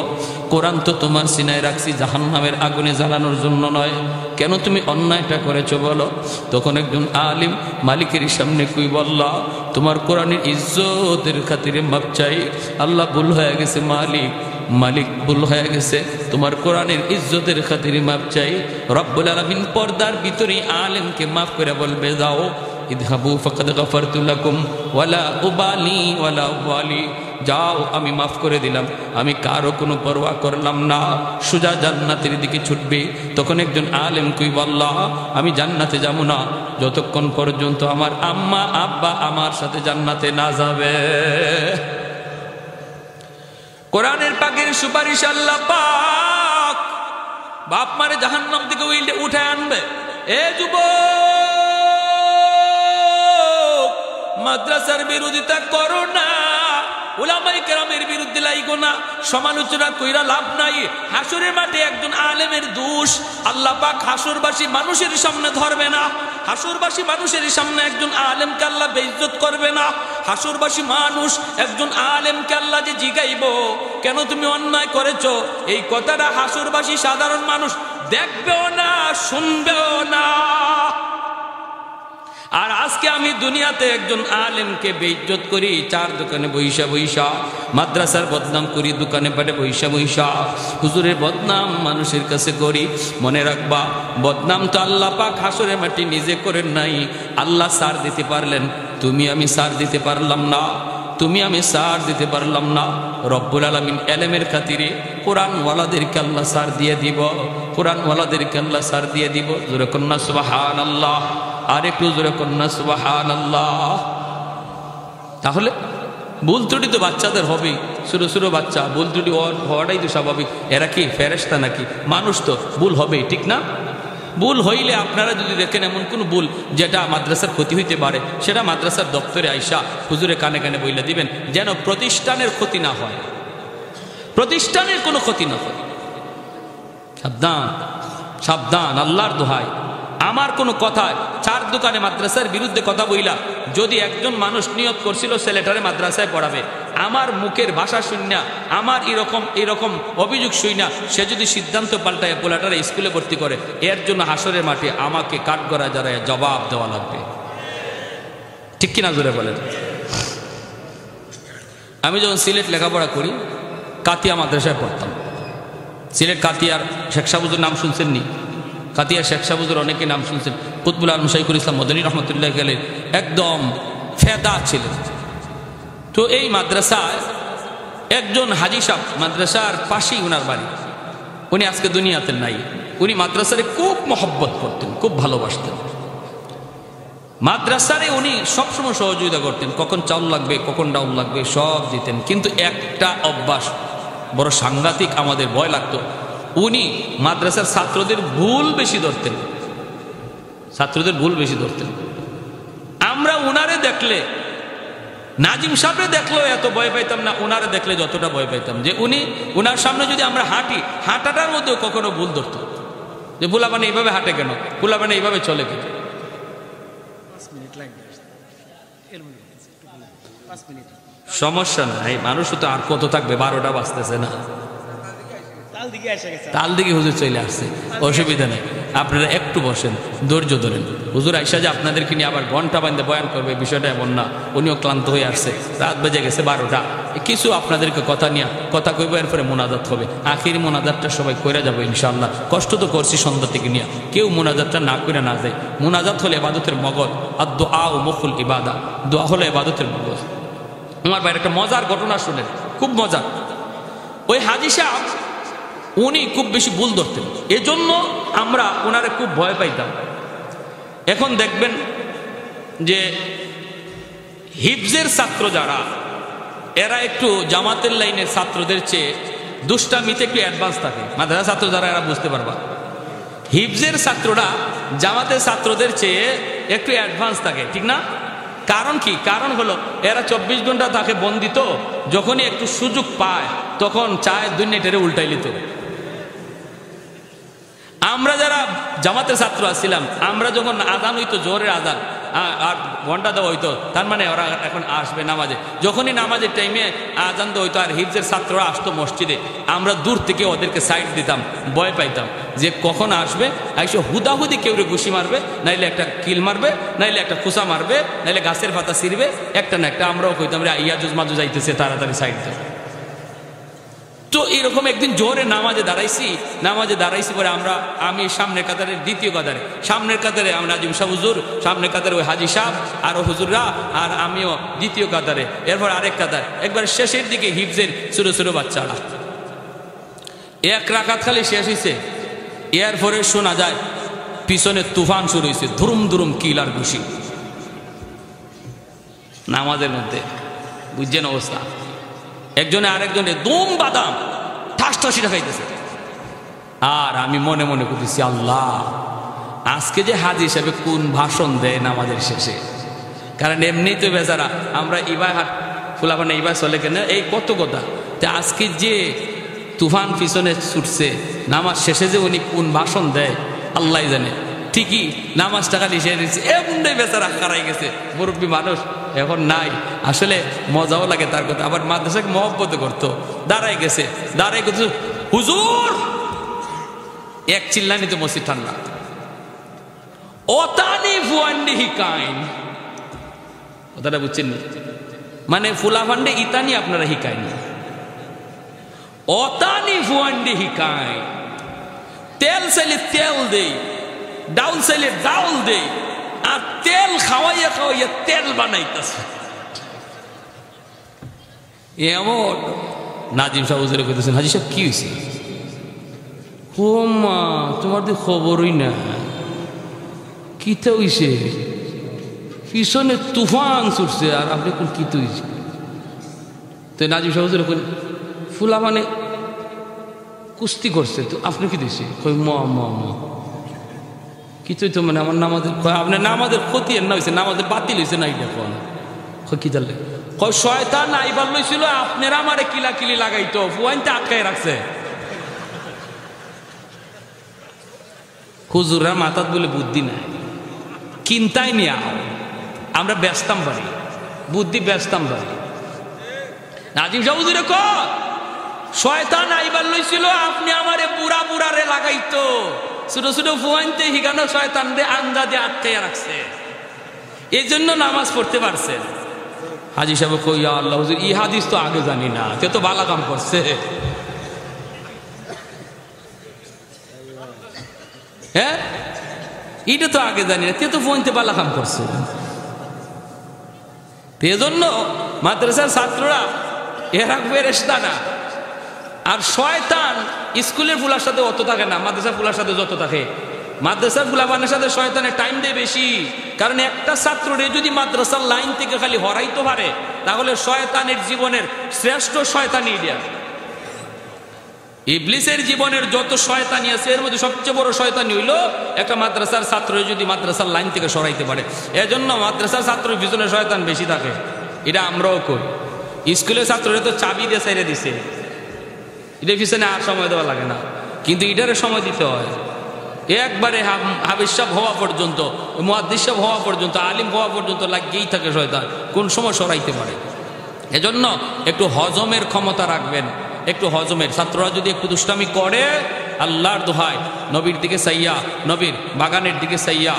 কোরআন তো তোমার সিনায় রাখছি জাহান্নামের আগুনে জ্বালানোর জন্য নয়, কেন তুমি অন্যায়টা করেছো বলো। তখন একজন আলিম মালিকের সামনে কই বললা, তোমার কোরআনের ইজ্জতের খাতিরে মাপ চাই, আল্লাহ ভুল হয়ে গেছে মালিক, মালিক ভুল হয়ে গেছে, তোমার কোরআনের ইজ্জতের খাতিরে মাপ চাই। রব্বুল আলামিন পর্দার ভিতরে আলেমকে মাফ করে বলবে, যাও ইযহাবু ফাকাদ গাফারতু লাকুম ওয়ালা উবালি ওয়ালা উবালি, যাও আমি মাফ করে দিলাম, আমি কারো কোনো পরোয়া করলাম না, সোজা জান্নাতের দিকে ছুটবে। তখন একজন আলেম কই বললা, আমি জান্নাতে যাব না যতক্ষণ পর্যন্ত আমার আম্মা আব্বা আমার সাথে জান্নাতে না যাবে। কোরআনের পাকের সুপারিশ আল্লাহ পাক বাপ মারে জাহান্নাম থেকে উঠে আনবে। এ যুবক, মাদ্রাসার বিরোধিতা করো না, উলামায়ে কেরামের বিরুদ্ধে লাইগো না, সমালোচনা কইরা লাভ নাই। হাসরের মাঠে একজন আলেমের দোষ আল্লাহ পাক হাসরবাসী মানুষের সামনে ধরবে না, হাসরবাসী মানুষের সামনে একজন আলেমকে আল্লাহ বেইজ্জত করবে না। হাসরবাসী মানুষ একজন আলেমকে আল্লাহ যে জিগাইব, কেন তুমি অন্যায় করেছো, এই কথাটা হাসরবাসী সাধারণ মানুষ দেখবেও না, শুনবেও না। আর আজকে আমি দুনিয়াতে একজন আলেমকে বেইজ্জত করি, চার দোকানে বইসা বইসা, মাদ্রাসার বদনাম করি দোকানে পাটে বইসা বইসা, হুজুরের বদনাম মানুষের কাছে করি। মনে রাখবা, বদনাম তো আল্লাহ পাক হাসরের মাটি নিজে করেন নাই, আল্লাহ সার দিতে পারলেন, তুমি আমি সার দিতে পারলাম না, তুমি আমি সার দিতে পারলাম না। রব্বুল আলামিন এলেমের খাতিরে কোরআনওয়ালাদেরকে আল্লাহ সার দিয়ে দিব, কোরআনওয়ালাদেরকে আল্লাহ সার দিয়ে দিব। জোরে কন্যা সুবহানাল্লাহ, আর একটু জোরে কন্যা সুবহানাল্লাহ। তাহলে ভুল ত্রুটি তো বাচ্চাদের হবেই, ছোটো ছোটো বাচ্চা, ভুল ত্রুটি হওয়াটাই তো স্বাভাবিক। এরা কি ফেরেশতা নাকি? মানুষ, তো ভুল হবেই, ঠিক না? ভুল হইলে আপনারা যদি দেখেন এমন কোন ভুল যেটা মাদ্রাসার ক্ষতি হইতে পারে, সেটা মাদ্রাসার দপ্তরে আইসা হুজুরে কানে কানে বইলা দিবেন, যেন প্রতিষ্ঠানের ক্ষতি না হয়, প্রতিষ্ঠানের কোনো ক্ষতি না হয়। সাবধান, সাবধান, আল্লাহর দোহাই। আমার কোনো কথা চার দোকানে মাদ্রাসার বিরুদ্ধে কথা বইলা যদি একজন মানুষ নিয়ত করছিল ছেলেটারে মাদ্রাসায় পড়াবে, আমার মুখের ভাষা শুনিয়া, আমার এরকম অভিযোগ শুনিয়া সে যদি সিদ্ধান্ত পাল্টায় পোলাটারে স্কুলে ভর্তি করে, এর জন্য হাসরের মাঠে আমাকে কাঠগড়ায় দাঁড়ায় জবাব দেওয়া লাগবে। ঠিক কিনা জোরে বলেন? আমি যখন সিলেট লেখাপড়া করি, কাতিয়া মাদ্রাসায় পড়তাম। সিলেট কাতিয়ার শেখ সাবুজুর নাম শুনছেন নি? কাতিয়া শেখ সাবুজুর অনেকে নাম শুনছেন। কুতবুল আলম শাইখুল ইসলাম মদনী রহমতুল্লাহ গেলেন একদম ফেদা ছিলেন। তো এই মাদ্রাসায় একজন হাজি সাহেব, মাদ্রাসার পাশেই উনার বাড়ি, উনি আজকে দুনিয়াতে নাই। উনি মাদ্রাসারে খুব মহব্বত করতেন, খুব ভালোবাসতেন। মাদ্রাসারে উনি সবসময় সহযোগিতা করতেন, কখন চাউল লাগবে, কখন ডাউল লাগবে, সব দিতেন। কিন্তু একটা অভ্যাস বড় সাংঘাতিক, আমাদের ভয় লাগতো, উনি মাদ্রাসার ছাত্রদের ভুল বেশি ধরতেন, ছাত্রদের ভুল বেশি ধরতেন। আমরা উনারে দেখলে, নাজিম সাহেবরে দেখলেও এত ভয় পাইতাম না, উনারে দেখলে যতটা ভয় পাইতাম, যে উনি উনার সামনে যদি আমরা হাঁটি, হাঁটাটার মধ্যেও কখনো ভুল ধরত, যে পোলাপানে এইভাবে হাঁটে কেন, পোলাপানে এইভাবে চলে কেন। সমস্যা নাই, মানুষ তো আর কত থাকবে, 12টা বাজতেছে না, তাল দিকে হুজুর চলে আসছে, অসুবিধা নেই। আপনারা একটু বসেন, ধৈর্য ধরেন। হুজুর আইসা যে আপনাদেরকে নিয়ে আবার ঘন্টা বান্ধে বয়ান করবে, বিষয়টা এমন না। উনিও ক্লান্ত হয়ে আসছে, রাত বেজে গেছে 12টা। কিছু আপনাদেরকে কথা নিয়ে কথা কইব, এরপরে মোনাজাত হবে। আখির মোনাজাতটা সবাই করে যাবো ইনশাআল্লাহ। কষ্ট তো করছি সন্ধ্যা থেকে নিয়ে, কেউ মোনাজাতটা না করে না যায়। মোনাজাত হলে ইবাদতের মগজ, আর দোয়া ও মুখুল ইবাদা, দোয়া হলো ইবাদতের মগজ। আমার ভাইয়ের একটা মজার ঘটনা শুনেন, খুব মজার। ওই হাজি সাহেব উনি খুব বেশি ভুল ধরতেন, এজন্য আমরা ওনারে খুব ভয় পাইতাম। এখন দেখবেন যে হিফজের ছাত্র যারা, এরা একটু জামাতের লাইনের ছাত্রদের চেয়ে দুষ্টামিতে একটু অ্যাডভান্স থাকে। মাদ্রাসা ছাত্র যারা, এরা বুঝতে পারবা, হিফজের ছাত্ররা জামাতের ছাত্রদের চেয়ে একটু অ্যাডভান্স থাকে, ঠিক না? কারণ কি? কারণ হলো এরা 24 ঘন্টা তাকে বন্দিত, যখনই একটু সুযোগ পায় তখন চায় দুনিয়াটারে উল্টাই লিত। আমরা যারা জামাতের ছাত্র আছিলাম, আমরা যখন আজান হইতো, জোরের আজান আর ঘন্টা দেওয়া হইতো, তার মানে ওরা এখন আসবে নামাজে। যখনই নামাজের টাইমে আজান দেওয়া হইতো আর হিফজের ছাত্ররা আসতো মসজিদে, আমরা দূর থেকে ওদেরকে সাইড দিতাম, ভয় পাইতাম যে কখন আসবে, এসে হুদাহুদি কেউ ঘুষি মারবে, নাইলে একটা কিল মারবে, নাইলে একটা খুসা মারবে, নাইলে গাছের পাতা ছিঁড়বে, একটা না একটা। আমরাও কইতাম রে ইয়াজুজ মাজুজ যাইতেছে, তাড়াতাড়ি সাইড দেব। তো এরকম একদিন জোরে নামাজে দাঁড়াইছি পরে আমি সামনের কাতারে, দ্বিতীয় কাতারে, সামনের কাতারে আমরা নাজিম শাহ হুজুর, সামনের কাতারে ওই হাজি সাহেব আরো হুজুররা, আর আমিও দ্বিতীয় কাতারে। এরপর আরেক কাতার, একবার শেষের দিকে হিফজের ছোট ছোট বাচ্চারা। এক রাকাত খালি শেষ হয়েছে, এরপরে শোনা যায় পিছনে তুফান শুরু হয়েছে, ধুরুম ধুরুম কিল আর ঘুষি নামাজের মধ্যে। বুঝছেন অবস্থা? একজনে আরেকজনে দুম বাদাম ঠাস ঠাসি খাইতেছে। আর আমি মনে মনে করতেছি, আল্লাহ আজকে যে হাজি হিসাবে কোন ভাষণ দেয় নামাজের শেষে। কারণ এমনি তো বেচারা আমরা ইবাই ফুলাফানে ইবাই চলে কেন এই কত কথা, তা আজকে যে তুফান পিছনে ছুটছে, নামাজ শেষে যে উনি কোন ভাষণ দেয় আল্লাহ জানে। ঠিকই নামাজটা খালি শেষ, এমনি বেচারা হারাই গেছে, মুরব্বী মানুষ এখন নাই। আসলে মজাও লাগে তার কথা। আবার মাদ্রাসাকে মহব্বত করতো, দাঁড়াই গেছে, হুজুর এক চিল্লানি তো মসজিদ ঠান্ডা। অতানি ফুয়ান্ডি হিকাইন, কথাটা বুঝছেন? মানে ফুলাফান্ডে ইতানি আপনারা হিকাইনি, অতানি ফুয়ান্ডি হিকাইন। তেল চাইলে তেল দেই, ডাউল চাইলে ডাউল দেই, আর তেল খাওয়াইয়া খাওয়াইয়া তেল বানাইতেছে। এমন নাজিম সাহেব হুজুরে কইতেছেন, হাজি সাহেব কি হয়েছে? ও মা, তোমার তো খবরই না, কিতে হইছে? পিছনে তুফান ছুটছে আর আপনি কোন কিতে হইছে? তো নাজিম সাহেব হুজুরে কই, ফুলা মানে কুস্তি করছে, তো আপনি কি দিয়েছে? কই মা মা মা কিছুই তো, মানে আমার নামাজের, আপনার নামাজের ক্ষতি না হয়েছে, নামাজের বাতিল হয়েছে না, এটা কোন কি তাহলে? কই শয়তান আইবার লইছিল, আপনারা আমারে কিলা কিলি লাগাইতো, ফুয়াইনতে আটকাই রাখছে। হুজুররা মাথাত বলে বুদ্ধি নাই, কিনতাই নিয়া আমরা ব্যস্তাম পারি, বুদ্ধি ব্যস্তাম পারি। নাজিম সাহেব হুজুরে কয়, শয়তান আইবার লইছিল, আপনি আমারে বুড়া বুড়ারে লাগাইতো, ছোট ছোট ফুয়াইনতে হিগানো শয়তান রে আন্দাজে আটকাইয়া রাখছে, এই জন্য নামাজ পড়তে পারছেন। হাজি সাহেব কই, আল্লাহ হুজুর ই হাদিস তো আগে জানি না, তে তো বালা কাম করছে। হ্যাঁ, এটা তো আগে জানি না, তে তো ফুয়াইনতে বালা কাম করছে। এজন্য মাদ্রাসার ছাত্ররা এরা ফেরেশতা না। আর শয়তান স্কুলের ফুলার সাথে অত থাকে না, মাদ্রাসার ফুলার সাথে যত থাকে। মাদ্রাসার ফুলাবানের সাথে শয়তানের টাইম দেয় বেশি, কারণ একটা ছাত্ররে যদি মাদ্রাসার লাইন থেকে খালি হরাইতে পারে, তাহলে শয়তানের জীবনের শ্রেষ্ঠ শয়তানি এটা। ইবলিসের জীবনের যত শয়তানি আছে এর মধ্যে সবচেয়ে বড় শয়তানি হইল একটা মাদ্রাসার ছাত্র যদি মাদ্রাসার লাইন থেকে সরাইতে পারে। এজন্য মাদ্রাসার ছাত্রের পিছনে শয়তান বেশি থাকে, এটা আমরাও করি। স্কুলের ছাত্ররা তো চাবি দিয়ে সাইরে দিছে, এটার পিছনে আর সময় দেওয়া লাগে না, কিন্তু এটারে সময় দিতে হয়। একবারে হাফেজ সাহেব হওয়া পর্যন্ত, মুহাদ্দিস সাহেব হওয়া পর্যন্ত, আলিম হওয়া পর্যন্ত লাগেই থাকে শয়তান, কোন সময় সরাইতে পারে। এজন্য একটু হজমের ক্ষমতা রাখবেন, একটু হজমের। ছাত্ররা যদি একটু দুষ্টামি করে, আল্লাহর দোহাই নবীর দিকে চাইয়া, নবীর বাগানের দিকে চাইয়া